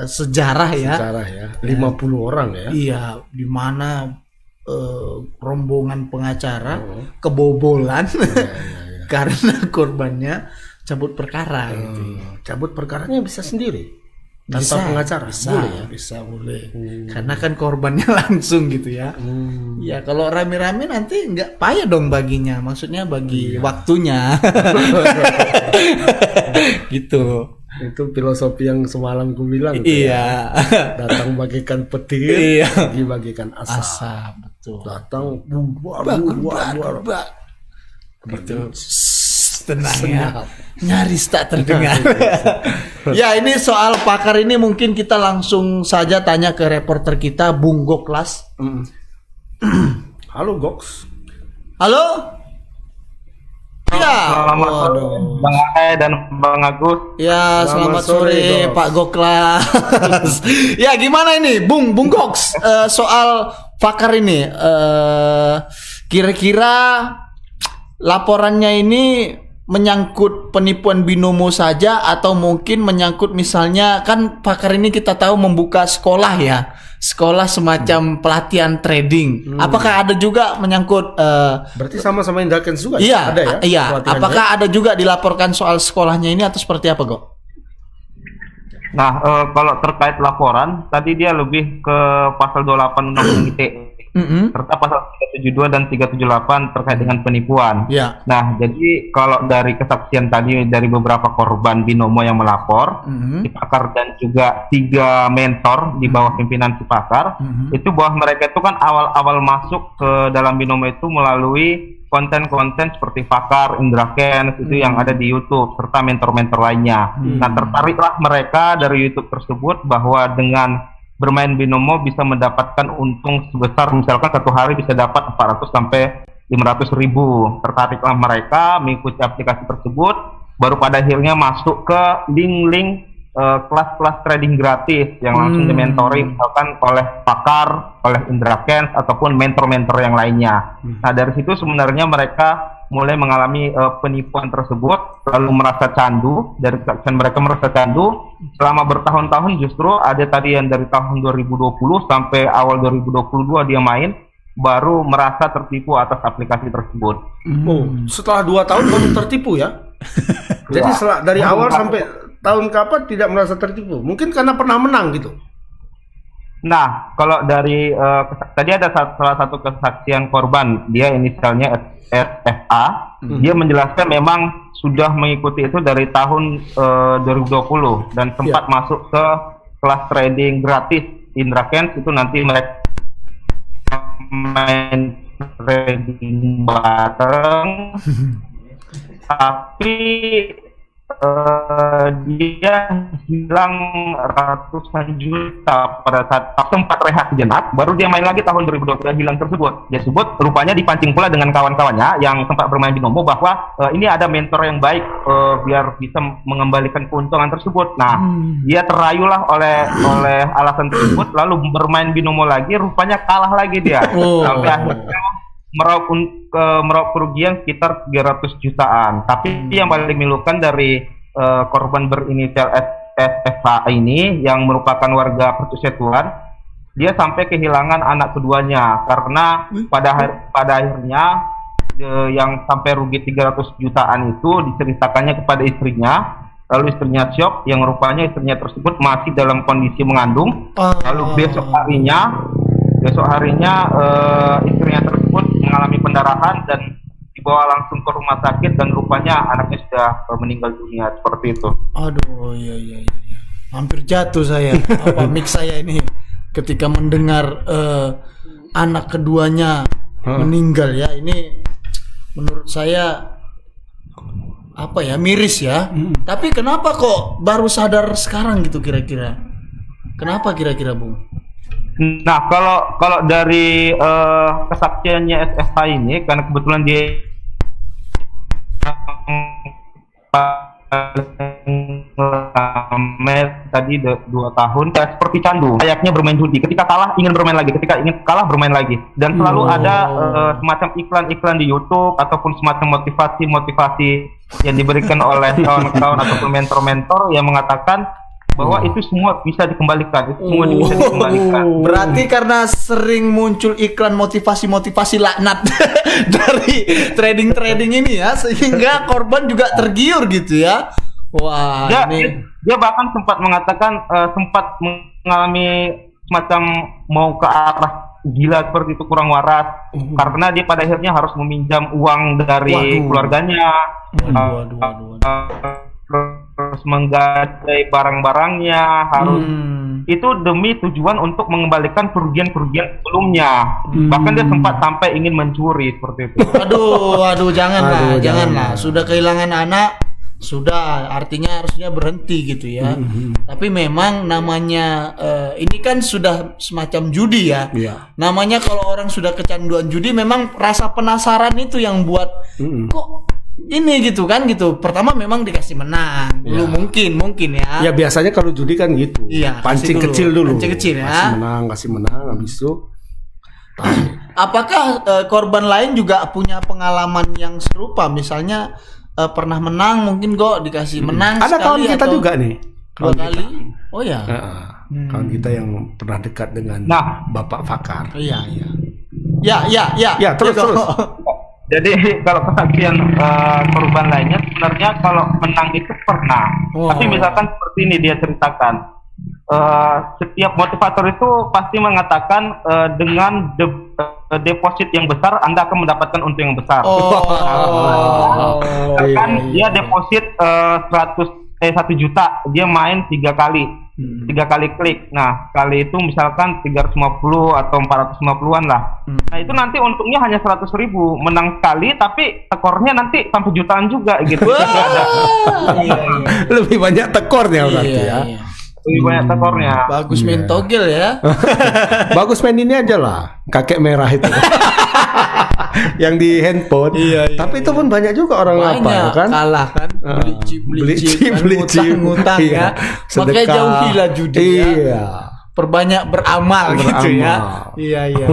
sejarah ya. Sejarah ya, 50 orang ya. Iya, di mana rombongan pengacara kebobolan karena korbannya cabut perkara gitu. Cabut perkaranya bisa sendiri tanpa pengacara, bisa, boleh ya? bisa boleh. Karena kan korbannya langsung gitu ya. Ya kalau rame-rame nanti nggak payah dong baginya, maksudnya bagi waktunya. Gitu. Itu filosofi yang semalam ku bilang. Iya. Datang bagikan petir, Iya. pergi bagikan asap. Asap, betul. Datang buar. Gitu. Tenang ya, nyaris tak terdengar. Ya ini soal pakar ini mungkin kita langsung saja tanya ke reporter kita Bung Goklas. Halo Goks. Halo, Ya, Selamat sore, Bang Ahe dan Bang Agus. Ya, selamat sore Goks. Pak Goklas. Ya, gimana ini, Bung Goks, soal Fakar ini, kira-kira laporannya ini menyangkut penipuan binomo saja atau mungkin menyangkut misalnya kan Fakar ini kita tahu membuka sekolah ya, sekolah semacam pelatihan trading. Apakah ada juga menyangkut Berarti sama-sama Indrakens juga iya, ada ya? iya. pelatihannya? Apakah ada juga dilaporkan soal sekolahnya ini atau seperti apa, Go? Nah, kalau terkait laporan, tadi dia lebih ke pasal 28 Undang-Undang ITE, serta pasal 372 dan 378 terkait dengan penipuan. Ya. Nah, jadi kalau dari kesaksian tadi dari beberapa korban binomo yang melapor, si Pakar dan juga 3 mentor di bawah pimpinan si Pakar, itu bahwa mereka itu kan awal-awal masuk ke dalam binomo itu melalui konten-konten seperti Fakar, Indrakens itu yang ada di YouTube serta mentor-mentor lainnya. Nah, tertariklah mereka dari YouTube tersebut bahwa dengan bermain binomo bisa mendapatkan untung sebesar misalkan satu hari bisa dapat 400 sampai 500 ribu. Tertariklah mereka mengikuti aplikasi tersebut, baru pada akhirnya masuk ke link-link kelas-kelas trading gratis yang langsung dimentori misalkan oleh Pakar, oleh Indrakens ataupun mentor-mentor yang lainnya. Nah, dari situ sebenarnya mereka mulai mengalami penipuan tersebut, lalu merasa candu. Dari kesaksian mereka merasa candu selama bertahun-tahun, justru ada tadi yang dari tahun 2020 sampai awal 2022 dia main, baru merasa tertipu atas aplikasi tersebut. Oh, setelah 2 tahun baru tertipu ya? Jadi dari awal sampai tahun kapan tidak merasa tertipu? Mungkin karena pernah menang gitu. Nah, kalau dari tadi ada salah satu kesaksian korban, dia inisialnya SFA, dia menjelaskan memang sudah mengikuti itu dari tahun 2020 dan sempat masuk ke kelas trading gratis Indrakens. Itu nanti mereka main trading bareng, tapi dia hilang ratusan juta pada saat sempat rehat sejenak, baru dia main lagi tahun 2020 hilang tersebut. Dia sebut rupanya dipancing pula dengan kawan-kawannya yang sempat bermain binomo bahwa ini ada mentor yang baik biar bisa mengembalikan keuntungan tersebut. Nah, dia terayulah oleh alasan tersebut, lalu bermain binomo lagi, rupanya kalah lagi dia. Sampai akhirnya meraup kerugian sekitar 300 jutaan. Tapi yang paling memilukan dari korban berinisial SFH ini yang merupakan warga Pertusetuan, dia sampai kehilangan anak keduanya karena pada akhirnya yang sampai rugi 300 jutaan itu diceritakannya kepada istrinya. Lalu istrinya syok, yang rupanya istrinya tersebut masih dalam kondisi mengandung. Lalu besok harinya istrinya tersebut mengalami pendarahan dan dibawa langsung ke rumah sakit dan rupanya anaknya sudah meninggal dunia seperti itu. Aduh, iya. Hampir jatuh saya. Mic saya ini ketika mendengar anak keduanya meninggal ya. Ini menurut saya miris ya. Tapi kenapa kok baru sadar sekarang gitu kira-kira? Kenapa kira-kira, Bung? Nah, kalau dari kesaksiannya SFH ini, karena kebetulan dia tadi 2 tahun, seperti candu, layaknya bermain judi. Ketika kalah ingin bermain lagi, ketika ingin kalah bermain lagi, dan selalu ada semacam iklan-iklan di YouTube ataupun semacam motivasi yang diberikan oleh kawan-kawan ataupun mentor-mentor yang mengatakan bahwa itu semua bisa dikembalikan, itu semua bisa dikembalikan. Berarti karena sering muncul iklan motivasi laknat dari trading ini ya, sehingga korban juga tergiur gitu ya. Wah, dia bahkan sempat mengatakan sempat mengalami semacam mau ke arah gila seperti itu, kurang waras, karena dia pada akhirnya harus meminjam uang dari keluarganya. Harus menggadai barang-barangnya, harus itu demi tujuan untuk mengembalikan kerugian sebelumnya. Bahkan dia sempat sampai ingin mencuri seperti itu. Aduh, janganlah. Sudah kehilangan anak, sudah artinya harusnya berhenti gitu ya. Tapi memang namanya ini kan sudah semacam judi ya. Namanya kalau orang sudah kecanduan judi, memang rasa penasaran itu yang buat kok ini gitu kan gitu. Pertama memang dikasih menang dulu mungkin ya. Ya biasanya kalau judi kan gitu. Iya, Pancing kecil dulu. Pancing kecil ya. Kasih menang habis itu. Apakah korban lain juga punya pengalaman yang serupa? Misalnya pernah menang mungkin kok dikasih menang Ada kawan kita atau juga nih. 2 kali. Oh ya. Kawan kita yang pernah dekat dengan Bapak Fakar. Iya. Ya, terus. Jadi kalau kesaksian korban lainnya sebenarnya kalau menang itu pernah. Tapi misalkan seperti ini dia ceritakan. Setiap motivator itu pasti mengatakan dengan deposit yang besar Anda akan mendapatkan untung yang besar. Kan dia deposit 1 juta, dia main 3 kali. 3 kali klik. Nah, kali itu misalkan 350 atau 450-an lah. Nah, itu nanti untungnya hanya 100.000. Menang sekali tapi tekornya nanti sampai jutaan juga gitu. Lebih banyak tekornya berarti ya. Lebih banyak tekornya. Bagus main togel ya. Bagus main ini aja lah, kakek merah itu. Yang di handphone. Tapi itu pun banyak juga orang apa kan? Kalah kan. Beli chip, ngutang ya. Sedekah. Makanya jauhilah judi ya. Perbanyak beramal gitu ya. Iya.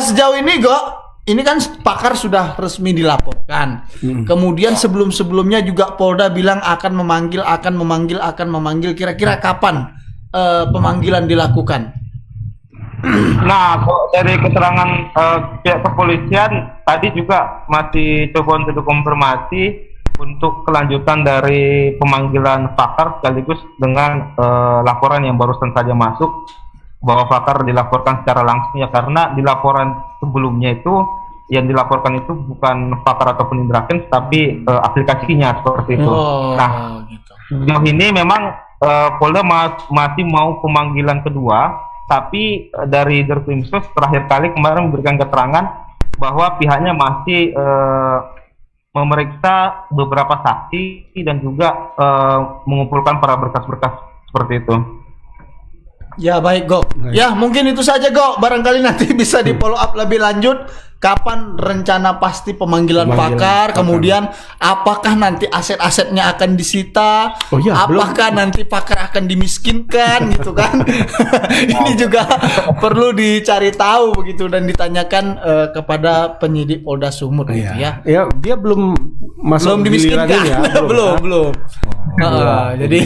Sejauh ini ini kan pakar sudah resmi dilaporkan. Kemudian sebelumnya juga Polda bilang akan memanggil. Kira-kira kapan pemanggilan dilakukan? Nah, dari keterangan pihak kepolisian tadi juga masih coba untuk konfirmasi untuk kelanjutan dari pemanggilan Fakar sekaligus dengan laporan yang barusan saja masuk bahwa Fakar dilaporkan secara langsung ya, karena di laporan sebelumnya itu yang dilaporkan itu bukan Fakar ataupun Indra Kents tapi aplikasinya seperti itu. Nah, sejauh ini memang Polda masih mau pemanggilan kedua. Tapi dari Dirkrimsus terakhir kali kemarin memberikan keterangan bahwa pihaknya masih memeriksa beberapa saksi dan juga mengumpulkan para berkas-berkas seperti itu. Ya baik Ya mungkin itu saja barangkali nanti bisa di follow up lebih lanjut. Kapan rencana pasti pemanggilan Fakar, kemudian apakah nanti aset-asetnya akan disita, apakah nanti Fakar akan dimiskinkan gitu kan. Ini juga perlu dicari tahu begitu dan ditanyakan kepada penyidik Polda Sumut gitu ya. Ya, dia belum masuk dimiskinkan ya. belum. Jadi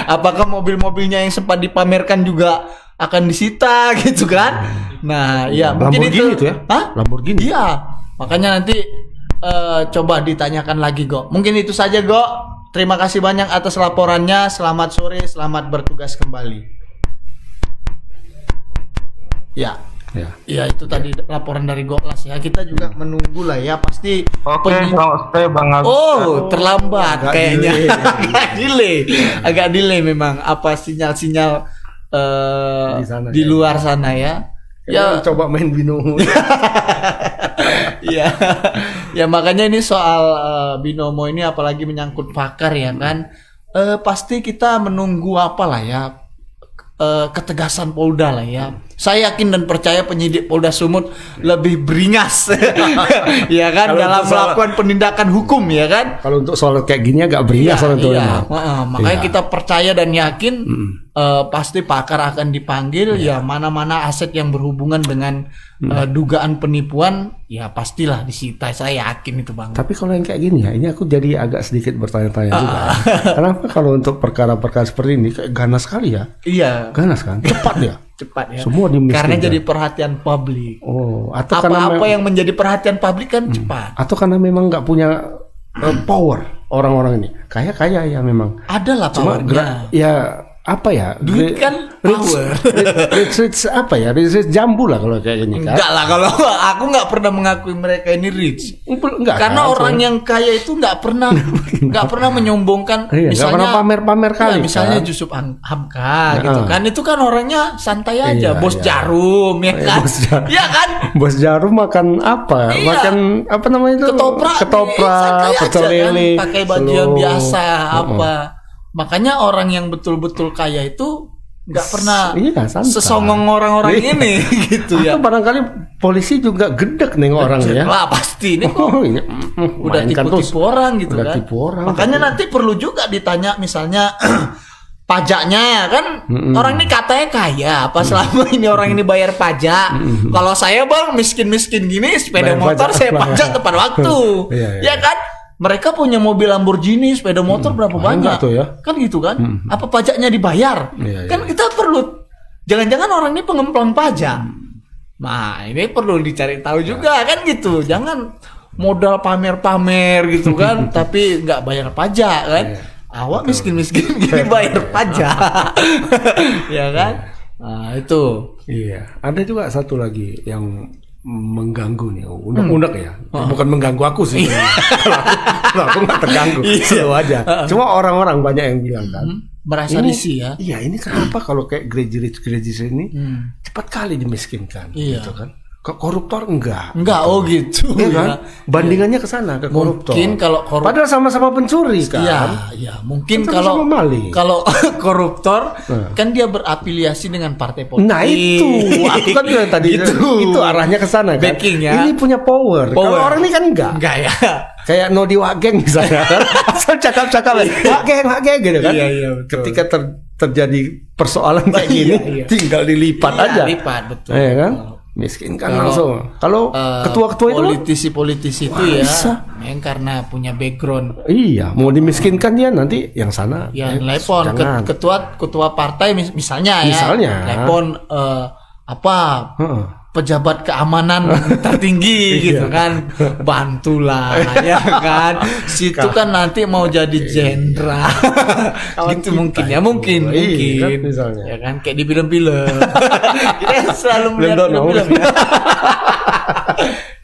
apakah mobil-mobilnya yang sempat dipamerkan juga akan disita gitu kan. Nah ya mungkin Lamborghini itu ya. Lamborghini. Iya, makanya nanti coba ditanyakan lagi mungkin itu saja terima kasih banyak atas laporannya. Selamat sore, selamat bertugas kembali. Ya itu tadi laporan dari Goklas ya. Kita juga menunggu lah ya, pasti. Terlambat kayaknya. agak delay memang apa sinyal di luar sana ya. Ya coba main binomo. Ya makanya ini soal binomo ini apalagi menyangkut Fakar ya kan. Pasti kita menunggu apalah ya, ketegasan Polda lah ya. Saya yakin dan percaya penyidik Polda Sumut lebih beringas ya kan dalam melakukan penindakan hukum ya kan. Kalau untuk soal kayak gini agak beringas makanya kita percaya dan yakin pasti Fakar akan dipanggil ya. Mana-mana aset yang berhubungan dengan dugaan penipuan ya pastilah disita. Saya yakin itu Bang. Tapi kalau yang kayak gini ya, ini aku jadi agak sedikit bertanya-tanya juga. Kenapa kalau untuk perkara-perkara seperti ini kayak ganas sekali ya? Iya. Ganas kan? Cepat ya. Ya. Semua karena jadi perhatian publik. Atau apa-apa yang menjadi perhatian publik kan cepat. Atau karena memang nggak punya power orang-orang ini. Kaya ya memang. Adalah powernya. Apa ya? Duit kan power. Rich apa ya? Rich jambu lah kalau kayak gini kan. Enggak lah, kalau aku nggak pernah mengakui mereka ini rich. Enggak, karena orang yang kaya itu nggak pernah menyombongkan. Misalnya pernah pamer-pamer kali. Misalnya Jusuf Hamka gitu kan. Itu kan orangnya santai aja. Bos Jarum ya kan. Iya kan? Bos Jarum makan apa? Makan apa namanya itu? Ketoprak, pecel lele. Pakai baju yang biasa apa. Makanya orang yang betul-betul kaya itu nggak pernah Iya, santai. sesongong orang-orang Iya. ini gitu ya. Atau barangkali polisi juga gedek nih orang ya. Wah pasti ini kok Oh, iya. udah Mainkan terus. tipu-tipu orang gitu Udah kan. tipu orang. Makanya nanti perlu juga ditanya misalnya pajaknya kan, orang ini katanya kaya, apa selama ini orang ini bayar pajak? Kalau saya bang miskin-miskin gini sepeda Bayar motor pajak. saya pajak tepat waktu, Iya, iya. ya kan? Mereka punya mobil Lamborghini, sepeda motor berapa banyak? Enggak tuh ya. Kan gitu kan? Apa pajaknya dibayar? Iya, Kan iya. kita perlu, jangan-jangan orang ini pengemplang pajak. Nah ini perlu dicari tahu juga kan gitu. Jangan modal pamer-pamer gitu kan, tapi nggak bayar pajak kan? Awak miskin-miskin gini bayar pajak, ya kan? Nah itu. Iya, ada juga satu lagi yang mengganggu nih, unek-unek ya. Bukan mengganggu aku sih. Kalau aku nggak terganggu, slow aja. Cuma orang-orang banyak yang bilang kan, Merasa ini, risih ya. Iya, ini kenapa kalau kayak gereja ini cepat kali dimiskinkan, Iya. gitu kan? Ke koruptor enggak? Enggak, oh gitu. Iya kan? ya. Bandingannya ke sana ke koruptor. Mungkin kalau Padahal sama-sama pencuri kan. Iya, iya. Mungkin Kan kalau sama-sama maling. kalau koruptor kan dia berafiliasi dengan partai politik. Nah itu, aku kan bilang tadi itu arahnya ke sana kan. Backing ya. Ini punya power. Kalau orang ini kan enggak. Enggak ya. Kayak Nodi Wageng misalnya kan. Asal cakap-cakap Wageng gitu kan. Iya, iya, betul. Ketika terjadi persoalan kayak gini, iya. tinggal dilipat Iya, aja. lipat, betul. Iya kan? Miskinkan langsung. Kalau ketua-ketua itu politisi-politisi itu ya, memang karena punya background. iya, mau dimiskinkan dia nanti yang sana. Ya, telepon jangan. ketua partai misalnya ya. Misalnya. Telepon Heeh. pejabat keamanan tertinggi gitu kan, bantulah ya kan, situ kan nanti mau jadi jenderal gitu mungkin ya, mungkin kan, misalnya. ya kan, kayak di film-film kita selalu melihat Belum film-film ya.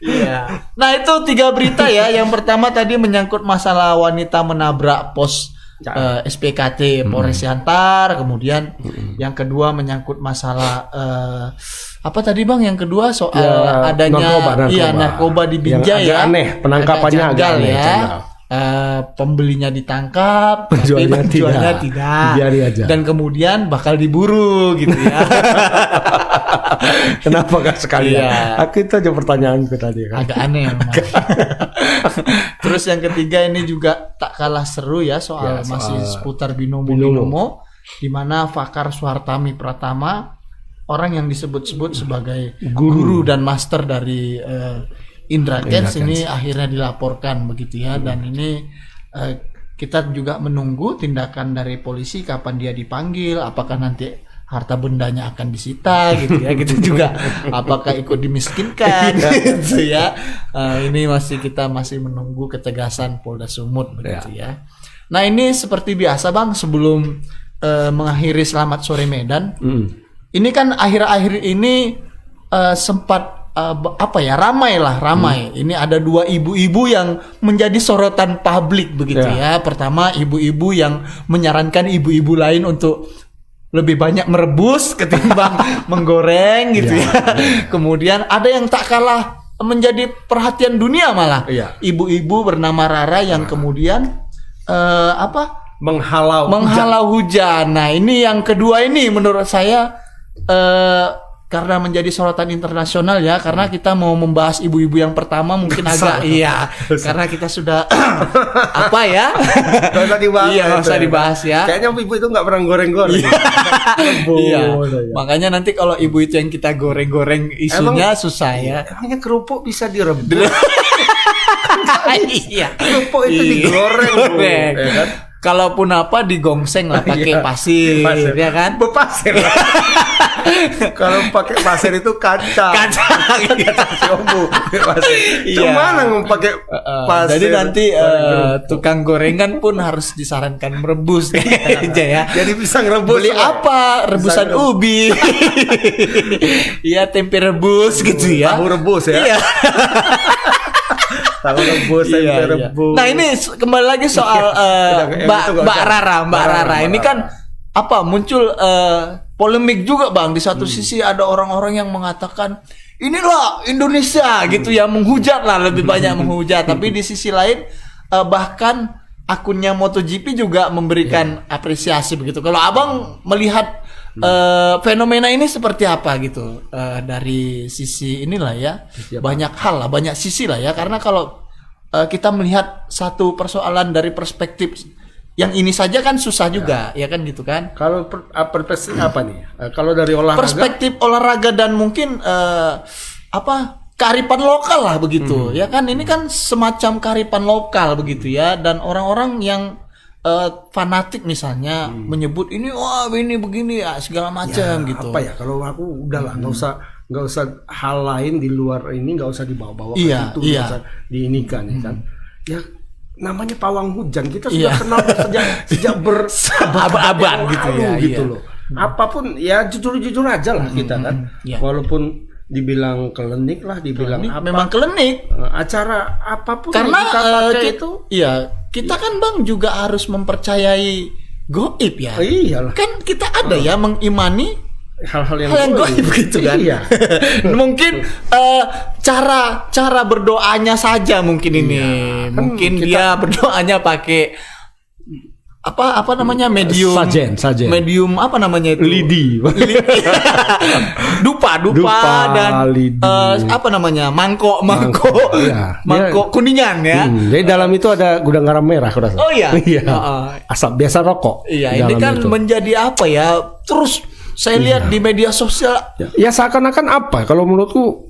Iya. Nah itu 3 berita ya. Yang pertama tadi menyangkut masalah wanita menabrak pos SPKT Polres Siantar, kemudian yang kedua menyangkut masalah apa tadi bang? Yang kedua soal Ya, adanya narkoba di Binjai yang agak ya. aneh, penangkapannya agak janggal aneh, ya. janggal. Pembelinya ditangkap, Penjualnya tapi penjualnya tidak. tidak. Biari aja. Dan kemudian bakal diburu gitu ya. Kenapa gak sekalian? Iya. Aku itu aja pertanyaan tadi kan. Agak aneh memang. Terus yang ketiga ini juga tak kalah seru ya, soal masih seputar binomo di mana Fakar Suhartami Pratama, orang yang disebut-sebut sebagai guru dan master dari Indra Kents ini akhirnya dilaporkan begitu ya, dan ini kita juga menunggu tindakan dari polisi kapan dia dipanggil, apakah nanti harta bendanya akan disita gitu ya, gitu juga apakah ikut dimiskinkan gitu ya. Ini kita masih menunggu ketegasan Polda Sumut begitu ya. Nah ini seperti biasa bang, sebelum mengakhiri Selamat Sore Medan, ini kan akhir-akhir ini sempat ramai. Ini ada 2 ibu-ibu yang menjadi sorotan publik begitu ya. Pertama, ibu-ibu yang menyarankan ibu-ibu lain untuk lebih banyak merebus ketimbang menggoreng gitu ya. Kemudian ada yang tak kalah menjadi perhatian dunia malah. Ibu-ibu bernama Rara yang kemudian menghalau hujan. Nah, ini yang kedua ini menurut saya karena menjadi sorotan internasional ya, karena kita mau membahas ibu-ibu yang pertama mungkin agak karena kita sudah nggak usah dibahas ya. Kayaknya ibu itu nggak pernah goreng-goreng. Makanya nanti kalau ibu itu yang kita goreng-goreng isunya susah ya. Emangnya kerupuk bisa direbus? Kerupuk itu digoreng, Bu. Ya kan? Kalaupun digongseng lah pakai pasir, ya kan? Berpasir. Kalau pakai pasir itu kacang. Gimana mau pakai pasir? Jadi nanti tukang gorengan pun harus disarankan merebus aja ya. Jadi bisa ngerebus. Beli apa? Rebusan ubi. Iya, tempe rebus gitu ya. Tahu rebus ya. Iya. Tahu rebus, tempe rebus. Nah ini kembali lagi soal Mbak Rara. Ini kan muncul polemik juga bang. Di satu sisi ada orang-orang yang mengatakan inilah Indonesia gitu ya, menghujat lah, lebih banyak menghujat. Tapi di sisi lain bahkan akunnya MotoGP juga memberikan apresiasi begitu. Kalau abang melihat fenomena ini seperti apa gitu dari sisi inilah ya, banyak hal lah, banyak sisi lah ya, karena kalau kita melihat satu persoalan dari perspektif yang ini saja kan susah juga ya kan gitu kan. Kalau perspektif apa nih? Kalau dari olahraga, perspektif olahraga dan mungkin kearifan lokal lah begitu ya kan, ini kan semacam kearifan lokal begitu ya, dan orang-orang yang fanatik misalnya menyebut ini wah ini begini ya, segala macam gitu. Apa ya, kalau aku udahlah nggak usah hal lain di luar ini, nggak usah dibawa-bawa Iya, ke situ, nggak usah diinikan ya kan. Ya namanya pawang hujan kita sudah kenal sejak berabad-abad gitu ya, gitu loh. Apapun ya jujur-jujur aja lah kita kan. Walaupun dibilang klinik lah, dibilang apa, memang klinik, acara apapun karena yang kita pakai itu, iya kita kan Bang juga harus mempercayai goib ya. Iyalah. Kan kita ada ya mengimani hal-hal yang goib gitu kan. Iya. Mungkin cara berdoanya saja mungkin ini, mungkin dia berdoanya pakai apa namanya, medium sajen medium apa namanya itu, lidi dupa dan apa namanya, mangkok ya. kuningan ya. Jadi dalam itu ada gudang garam merah kurasa. Oh iya. Asap biasa rokok. Iya, ini kan itu menjadi apa ya, terus saya lihat di media sosial ya seakan-akan apa, kalau menurutku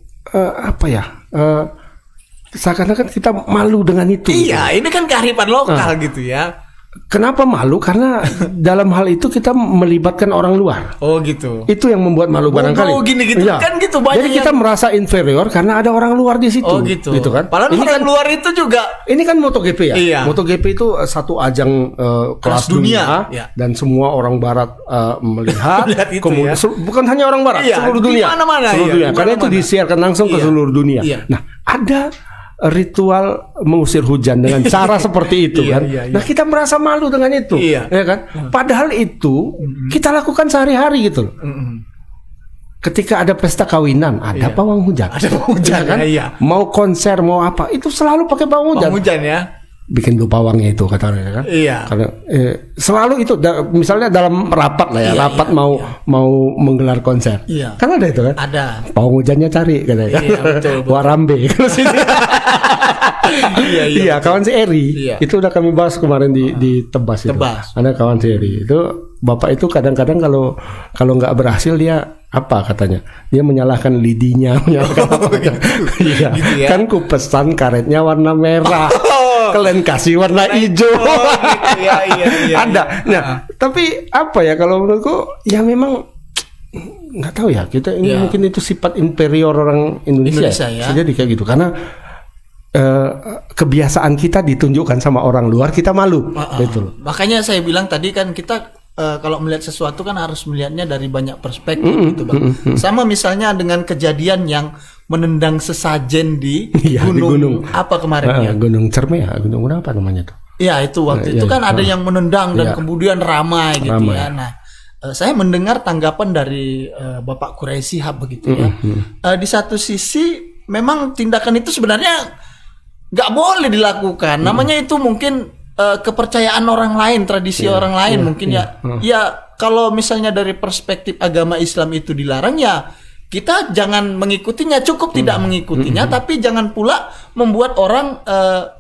seakan-akan kita malu dengan itu. Iya, ini kan kearifan lokal gitu ya. Kenapa malu? Karena dalam hal itu kita melibatkan orang luar. Oh gitu. Itu yang membuat malu barangkali. Oh gini gitu ya. Kan gitu banyak. Jadi kita merasa inferior karena ada orang luar di situ. Oh gitu. Gitu kan. Padahal ini orang luar itu juga. Ini kan MotoGP ya. Iya. MotoGP itu satu ajang kelas dunia ya. Dan semua orang Barat melihat. itu kemudian ya. Bukan hanya orang Barat, seluruh dunia. Mana-mana, seluruh dunia. Karena itu disiarkan langsung ke seluruh dunia. Iya. Nah, ada ritual mengusir hujan dengan cara seperti itu kan. Nah, kita merasa malu dengan itu, ya kan? Padahal itu kita lakukan sehari-hari gitu loh. Ketika ada pesta kawinan, ada pawang hujan. Ada pawang hujan kan? Mau konser, mau apa, itu selalu pakai pawang hujan. Pawang hujan ya. Bikin dua pawangnya itu katanya kan. Iya. Karena selalu itu misalnya dalam rapat lah ya, rapat mau menggelar konser. Iya. Kan ada itu kan? Ada. Pawang hujannya cari katanya kan. Iya, betul. Warambe kalau sini. Iya, kawan si Eri. Iya. Itu udah kami bahas kemarin di Tebas itu. Ada kawan si Eri. Itu bapak itu kadang-kadang kalau nggak berhasil dia apa katanya? Dia menyalahkan lidinya, menyalahkan apa gitu. Iya. Gitu ya? Kan ku pesan karetnya warna merah. Kalian kasih warna hijau. Gitu. Iya. Ada. Nah, tapi apa ya kalau menurutku ya memang nggak tahu ya, kita ini mungkin itu sifat inferior orang Indonesia ya. Jadi kayak gitu karena kebiasaan kita ditunjukkan sama orang luar, kita malu. Gitu. Makanya saya bilang tadi kan kita kalau melihat sesuatu kan harus melihatnya dari banyak perspektif gitu Bang. Sama misalnya dengan kejadian yang menendang sesajen di gunung apa kemarin ya? Gunung Cerme ya, gunung apa namanya tuh? Ya itu waktu itu kan ada yang menendang dan kemudian ramai gitu ya. Nah, saya mendengar tanggapan dari Bapak Quraisy Shihab begitu ya. Di satu sisi memang tindakan itu sebenarnya nggak boleh dilakukan. Namanya itu mungkin kepercayaan orang lain, tradisi orang lain mungkin ya. Ya kalau misalnya dari perspektif agama Islam itu dilarang ya kita jangan mengikutinya, cukup tidak mengikutinya, tapi jangan pula membuat orang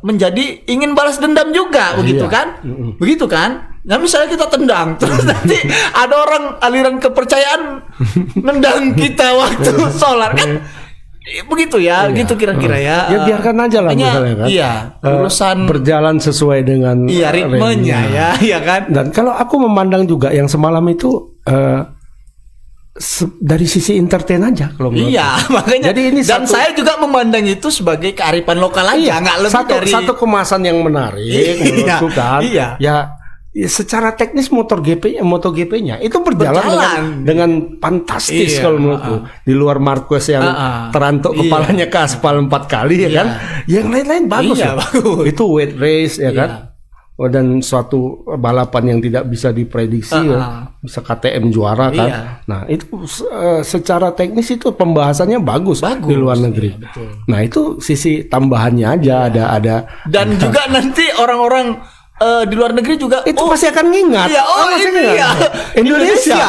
menjadi ingin balas dendam juga, begitu kan? Begitu kan? Nah misalnya kita tendang, terus nanti ada orang aliran kepercayaan nendang kita waktu sholat kan? Begitu ya, gitu kira-kira ya. Ya biarkan aja lah misalnya kan. Iya, urusan berjalan sesuai dengan ritmenya ya kan. Dan kalau aku memandang juga yang semalam itu dari sisi entertain aja kalau menurut makanya. Jadi ini saya juga memandang itu sebagai kearifan lokal aja, nggak lebih dari satu kemasan yang menarik menurutku kan. Ya secara teknis MotoGP-nya itu berjalan dengan fantastis kalau menurutku. Di luar Marquez yang terantuk kepalanya ke aspal 4 kali ya kan. Yang lain-lain bagus ya. Itu weight race ya kan. Dan suatu balapan yang tidak bisa diprediksi bisa KTM juara kan. Nah itu secara teknis itu pembahasannya bagus di luar negeri. Nah itu sisi tambahannya aja ada. Dan juga nanti orang-orang di luar negeri juga itu pasti akan ngingat. Iya, pasti ini ingat. ya Indonesia.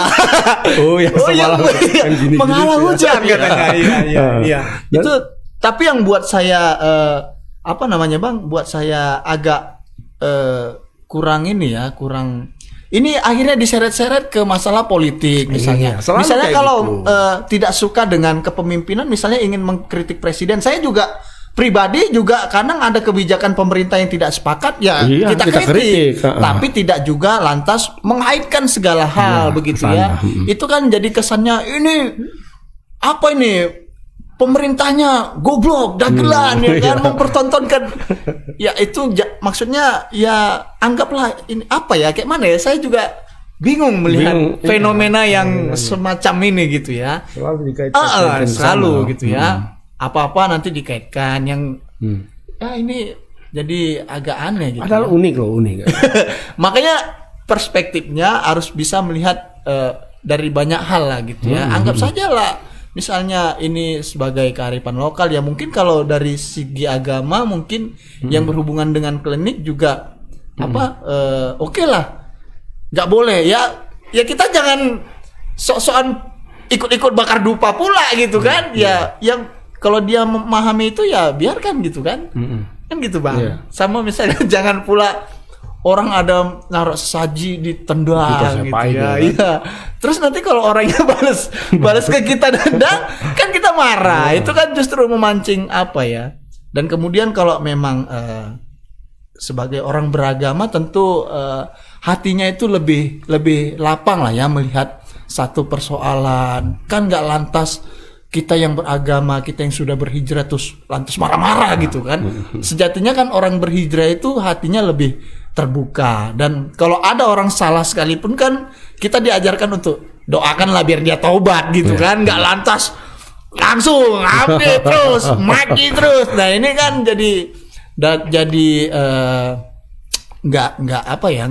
Oh, yang semalam kan gini-gini menghalang tuh ya. hujan katanya. Iya. Itu tapi yang buat saya apa namanya Bang? Buat saya agak kurang ini ya, kurang ini akhirnya diseret-seret ke masalah politik misalnya. Iya, Misalnya kayak kalau gitu. tidak suka dengan kepemimpinan, misalnya ingin mengkritik presiden, saya juga pribadi juga kadang ada kebijakan pemerintah yang tidak sepakat ya Iya, kita kita kritik. tapi tidak juga lantas mengaitkan segala hal begitu ya. Itu kan jadi kesannya ini apa ini pemerintahnya goblok dagelan ya kan mempertontonkan ya itu maksudnya ya anggaplah ini apa ya kayak mana ya, saya juga bingung melihat fenomena yang semacam ini gitu ya. Selalu dikaitkan selalu gitu ya. Apa-apa nanti dikaitkan yang ya ini jadi agak aneh gitu. Padahal unik loh, unik. Makanya perspektifnya harus bisa melihat dari banyak hal lah gitu ya. Anggap saja lah misalnya ini sebagai kearifan lokal ya, mungkin kalau dari segi agama mungkin yang berhubungan dengan klinik juga oke lah. Nggak boleh ya kita jangan sok-sokan ikut-ikut bakar dupa pula gitu kan. Ya yang kalau dia memahami itu ya biarkan gitu kan. Kan gitu Bang. Iya. Sama misalnya jangan pula orang ada naruh sesaji di tendang gitu ya. Iya. Terus nanti kalau orangnya balas ke kita dandang kan kita marah. Itu kan justru memancing apa ya. Dan kemudian kalau memang sebagai orang beragama tentu hatinya itu lebih lapang lah ya melihat satu persoalan. Kan nggak lantas kita yang beragama, kita yang sudah berhijrah terus lantas marah-marah gitu kan. Sejatinya kan orang berhijrah itu hatinya lebih terbuka. Dan kalau ada orang salah sekalipun kan kita diajarkan untuk doakanlah biar dia taubat gitu kan. Nggak lantas langsung update terus, maki terus. Nah ini kan jadi nggak apa ya,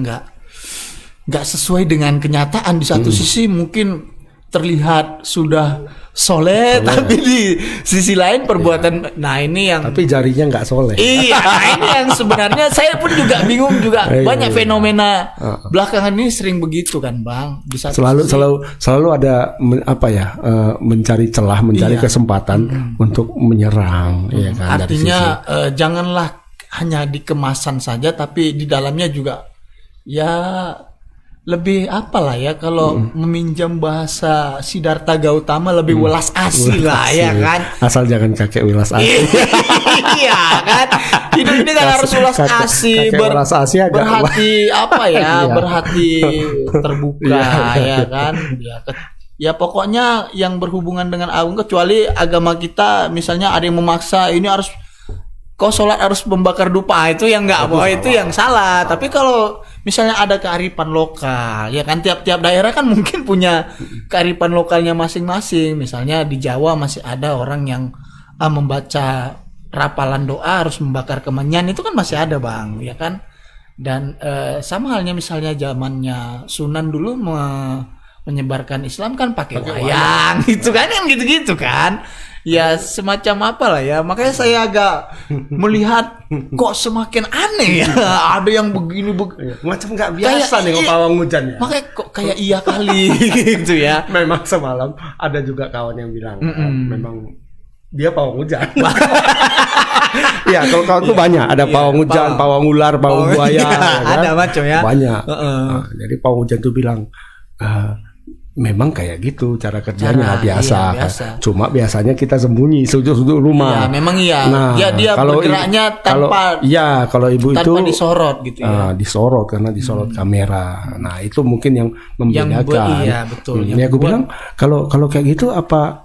nggak sesuai dengan kenyataan. Di satu sisi mungkin terlihat sudah soleh, tapi di sisi lain perbuatan nah ini yang tapi jarinya nggak soleh. Iya, nah ini yang sebenarnya saya pun juga bingung juga. Banyak fenomena belakangan ini sering begitu kan Bang. Selalu ada mencari celah, mencari kesempatan untuk menyerang ya kan. Artinya janganlah hanya di kemasan saja tapi di dalamnya juga ya lebih apalah ya kalau meminjam bahasa Siddhartha Gautama lebih welas asih lah ya kan. Asal jangan kakek welas asih. Iya kan. Hidup ini kan harus welas asih, berhati apa ya, berhati terbuka ya kan. Ya pokoknya yang berhubungan dengan agung, kecuali agama kita misalnya ada yang memaksa ini harus kau sholat harus membakar dupa, itu yang nggak boleh, itu yang salah. Tapi kalau misalnya ada kearifan lokal, ya kan tiap-tiap daerah kan mungkin punya kearifan lokalnya masing-masing. Misalnya di Jawa masih ada orang yang membaca rapalan doa harus membakar kemenyan, itu kan masih ada Bang, ya kan. Dan sama halnya misalnya zamannya Sunan dulu menyebarkan Islam kan pakai wayang, itu kan yang gitu-gitu kan. Ya semacam apalah ya. Makanya saya agak melihat kok semakin aneh ya. Ada yang begini macam nggak biasa nih pawang hujan ya. Makanya kok kayak iya kali gitu ya. Memang semalam ada juga kawan yang bilang memang dia pawang hujan. Ya kalau kawan tuh banyak. Ada pawang hujan, pawang ular, pawang buaya. Ya, kan? Ada macam ya. Banyak. Jadi pawang hujan tuh bilang memang kayak gitu cara kerjanya biasa. Cuma biasanya kita sembunyi sudut-sudut rumah. Iya, memang iya. Nah, dia kalau bergeraknya tanpa kalau ibu tanpa itu disorot gitu ya. Disorot karena disorot kamera. Nah, itu mungkin yang membedakan. Iya, betul. Ya aku bilang kalau kayak gitu apa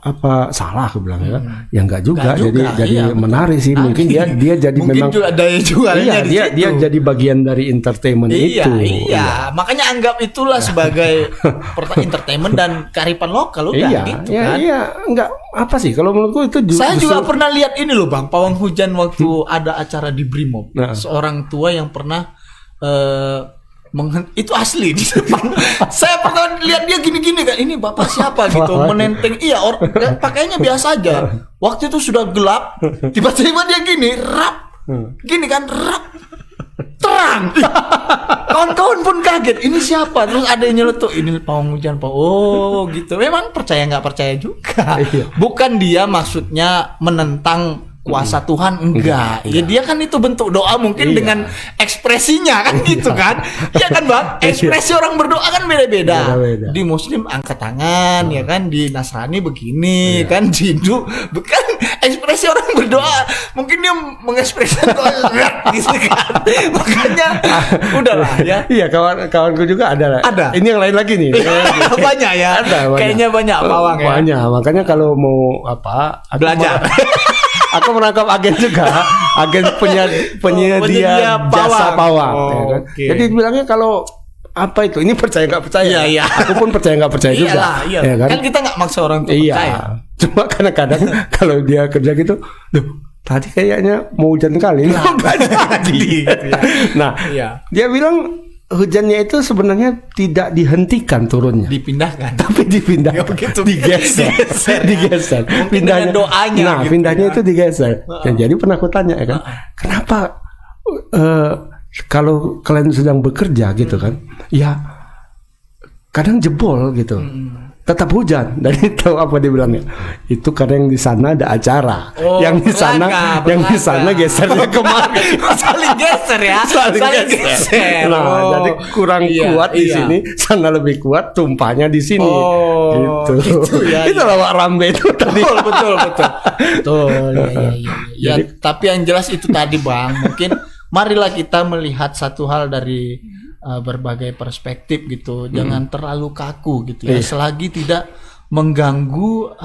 salah aku bilang ya. Ya enggak juga. Jadi menarik sih. Mungkin dia jadi mungkin memang juga daya jualnya dia jadi bagian dari entertainment itu. Iya. Makanya anggap itulah sebagai entertainment dan kearifan lokal udah gitu kan. Iya, enggak apa sih kalau menurutku itu saya juga pernah lihat ini loh Bang, pawang hujan waktu ada acara di Brimob. Seorang tua yang pernah itu asli di depan. Saya pernah lihat dia gini-gini kan, ini bapak siapa gitu, menenteng. Iya, pakainya biasa aja. Waktu itu sudah gelap, tiba-tiba dia gini, rap. Gini kan, rap. Terang. kaget, ini siapa? Terus ada yang nyeletuk, ini pawang hujan, Pak. Oh, gitu. Memang percaya nggak percaya juga. Bukan dia maksudnya menentang kuasa Tuhan, enggak. Ya dia kan itu bentuk doa mungkin dengan ekspresinya kan gitu kan. Iya kan, Bang? Ekspresi orang berdoa kan beda-beda. Di Muslim angkat tangan, ya kan, di Nasrani begini, kan, di Hindu bukan ekspresi orang berdoa. Mungkin dia mengekspresikan doa gitu kan. Makanya udahlah ya. Iya, kawanku juga ada. Ini yang lain lagi nih. Banyak ya. Ada, kayaknya banyak pawang ya. Banyak. Makanya kalau mau belajar. Aku menangkap agen juga, agen penyedia jasa pawang. Ya kan? Jadi bilangnya kalau apa itu? Ini percaya nggak percaya? Iya. Aku pun percaya nggak percaya juga. Iya. Ya kan? Kan kita nggak maksa orang untuk percaya. Cuma kadang-kadang kalau dia kerja gitu, tadi kayaknya mau hujan kali, nggak jadi. Gitu ya. Nah, dia bilang hujannya itu sebenarnya tidak dihentikan turunnya, dipindahkan, tapi dipindahkan, digeser. Pindahnya doanya. Nah, gitu pindahnya itu digeser. Dan jadi pernah aku tanya ya kan, kenapa kalau kalian sedang bekerja gitu kan, ya kadang jebol gitu. Tetap hujan. Dan itu apa dia bilangnya? Itu karena yang di sana ada acara. Yang di sana gesernya kemari. Saling geser ya. Saling geser. Nah, jadi kurang kuat di sini, sana lebih kuat, tumpahnya di sini. Gitu ya. Itu lah Pak Rambe itu tadi. Betul. Ya, tapi yang jelas itu tadi, Bang. Mungkin marilah kita melihat satu hal dari berbagai perspektif gitu, jangan terlalu kaku gitu ya, selagi tidak mengganggu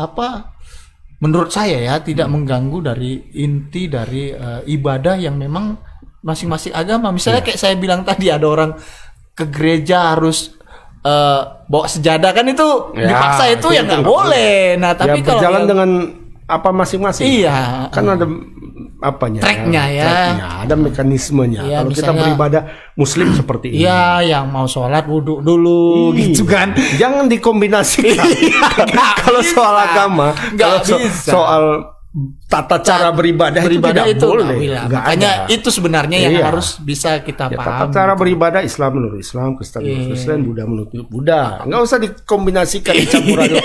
menurut saya ya, tidak mengganggu dari inti dari ibadah yang memang masing-masing agama. Misalnya kayak saya bilang tadi, ada orang ke gereja harus bawa sejadah kan, itu dipaksa, itu ya nggak boleh. Nah tapi kalau berjalan dengan apa masing-masing, kan ada tracknya ya, ada mekanismenya. Kalau kita beribadah Muslim seperti ini, yang mau sholat wudhu dulu gitu kan, jangan dikombinasikan. Kalau soal agama, kalau soal tata cara beribadah itu tidak boleh. Makanya itu sebenarnya yang harus bisa kita paham. Tata cara beribadah, Islam menurut Islam, Kristen menurut Kristen, Buddha menurut Buddha. Nggak usah dikombinasikan, dicampur aduk.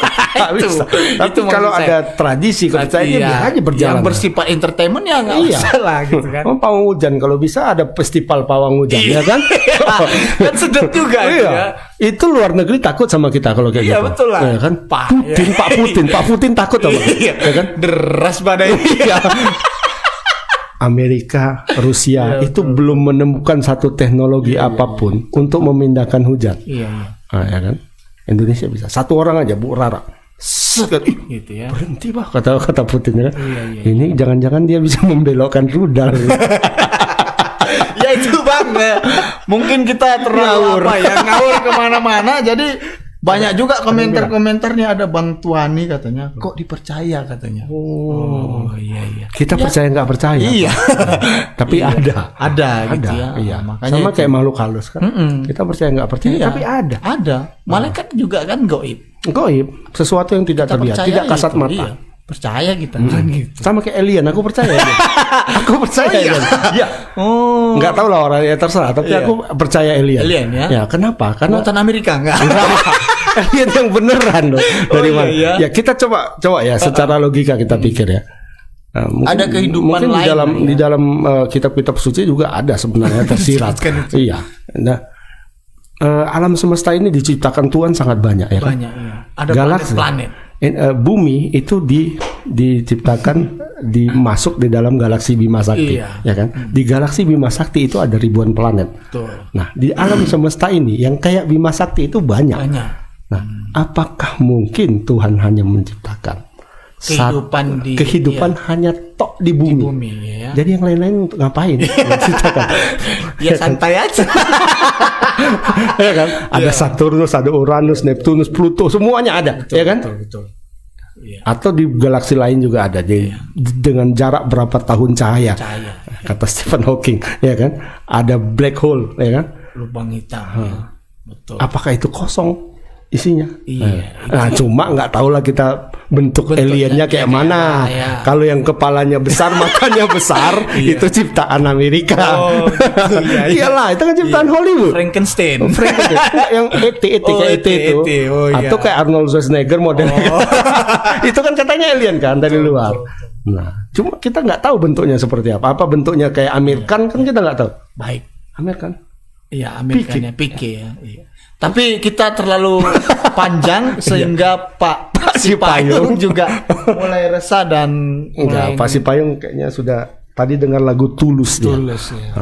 Tapi kalau ada tradisi, kepercayaan biar aja berjalan. Yang bersifat entertainment ya nggak usah lah gitu kan. Pawang hujan, kalau bisa ada festival pawang hujan, ya kan? Kan sedap juga ya. Itu luar negeri takut sama kita kalau kayak gitu. Iya betul lah. Ya kan? Pak Putin takut sama kita. Ya kan? Deras badai. Amerika, Rusia itu belum menemukan satu teknologi apapun untuk memindahkan hujan. Nah, ya kan? Indonesia bisa. Satu orang aja, Bu Rara. Gitu ya. Berhenti, Pak, kata Putin ya. Ini jangan-jangan dia bisa membelokkan rudal. Ya itu, Bang. Mungkin kita terlalu ngawur kemana-mana. Jadi banyak juga komentar-komentarnya, ada Bang Tuani katanya, kok dipercaya katanya. Iya. Kita percaya nggak percaya. Iya. Tapi ada gitu ya. Iya. Makanya sama kayak makhluk halus kan. Kita percaya nggak percaya, tapi ada. Malaikat juga kan gaib. Sesuatu yang tidak terlihat, tidak kasat mata. Iya. Percaya kita kan gitu. Sama kayak alien, aku percaya. Aku percaya alien. Iya. Nggak tahu lah orangnya, terserah. Tapi aku percaya alien. Alien ya. Ya kenapa? Karena buatan Amerika enggak. Alien yang beneran loh. Dari mana? Ya kita coba ya secara logika kita pikir ya. Mungkin, ada kehidupan lain di dalam kitab-kitab suci juga ada sebenarnya tersirat. Iya. Nah, alam semesta ini diciptakan Tuhan sangat banyak ya. Banyak iya. Ada planet. Bumi itu diciptakan masuk di dalam galaksi Bima Sakti, ya kan? Di galaksi Bima Sakti itu ada ribuan planet. Betul. Nah, di alam semesta ini yang kayak Bima Sakti itu banyak. Nah, apakah mungkin Tuhan hanya menciptakan kehidupan hanya tok di bumi? Ya. Jadi yang lain-lain untuk ngapain? Ya santai aja. Ya kan? Ada Saturnus, ada Uranus, Neptunus, Pluto, semuanya ada, ya kan? Betul. Ya. Atau di galaksi lain juga ada dengan jarak berapa tahun cahaya. Kata Stephen Hawking, ya kan? Ada black hole, ya kan? Lubang hitam. Ya. Betul. Apakah itu kosong? isinya. Iya. Nah, cuma nggak tahu lah kita bentuk aliennya kayak mana. ya. Kalau yang kepalanya besar, matanya besar, itu ciptaan Amerika. Oh, gitu, iya. Iyalah, itu kan ciptaan Hollywood. Frankenstein. Yang ET Oh, kayak ET itu. Oh, iya. Atau kayak Arnold Schwarzenegger modelnya. Itu kan katanya alien kan dari luar. Nah, cuma kita nggak tahu bentuknya seperti apa. Apa bentuknya kayak Amir Khan kan kita nggak tahu. Baik. Amir Khan. Iya, Amerikanya Pike ya. Iya. Tapi kita terlalu panjang sehingga Pak Sipayung juga mulai resah dan Enggak, Pak Sipayung kayaknya sudah tadi dengar lagu Tulus dia. tulus ya.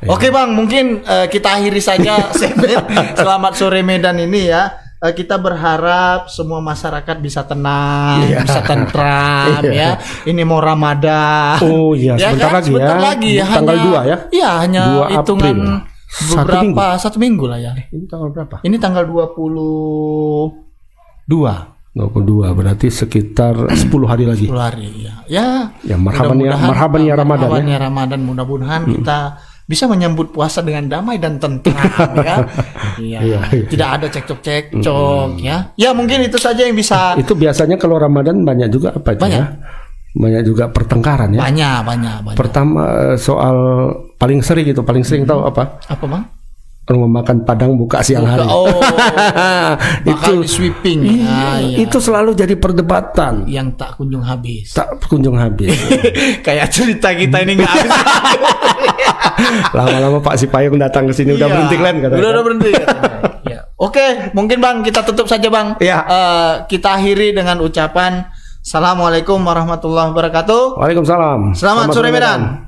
Oke Bang, mungkin kita akhiri saja segmen Selamat Sore Medan ini ya. Kita berharap semua masyarakat bisa tenang, bisa tentram ya. Ini mau Ramadan. Oh iya, Ya sebentar kan? lagi Sebentar ya. lagi ya. Tanggal 2 ya? Iya, hanya 2 hitungan April. beberapa satu minggu lah ya. Ini tanggal berapa? Ini tanggal 22 22, berarti sekitar 10 hari lagi. 10 hari ya. Ya, marhaban ya Ramadan marhaban ya. ya Ramadan, mudah-mudahan kita bisa menyambut puasa dengan damai dan tentram ya. Iya. Tidak ada cekcok-cekcok ya. Ya, mungkin itu saja yang bisa. Itu biasanya kalau Ramadan banyak juga apa itu ya? Banyak juga pertengkaran ya. Banyak. Pertama soal paling sering tahu apa? Apa Bang? Rumah makan Padang buka siang hari. Oh. Itu Bakal di sweeping. Iya. Itu selalu jadi perdebatan Yang tak kunjung habis. tak kunjung habis. Kayak cerita kita ini nggak habis. Lama-lama Pak Sipayung datang ke sini udah berhenti kan katanya. Udah berhenti katanya. Ya. Oke, mungkin Bang kita tutup saja Bang. Iya. Kita akhiri dengan ucapan Assalamualaikum warahmatullahi wabarakatuh. Waalaikumsalam. Selamat sore Medan.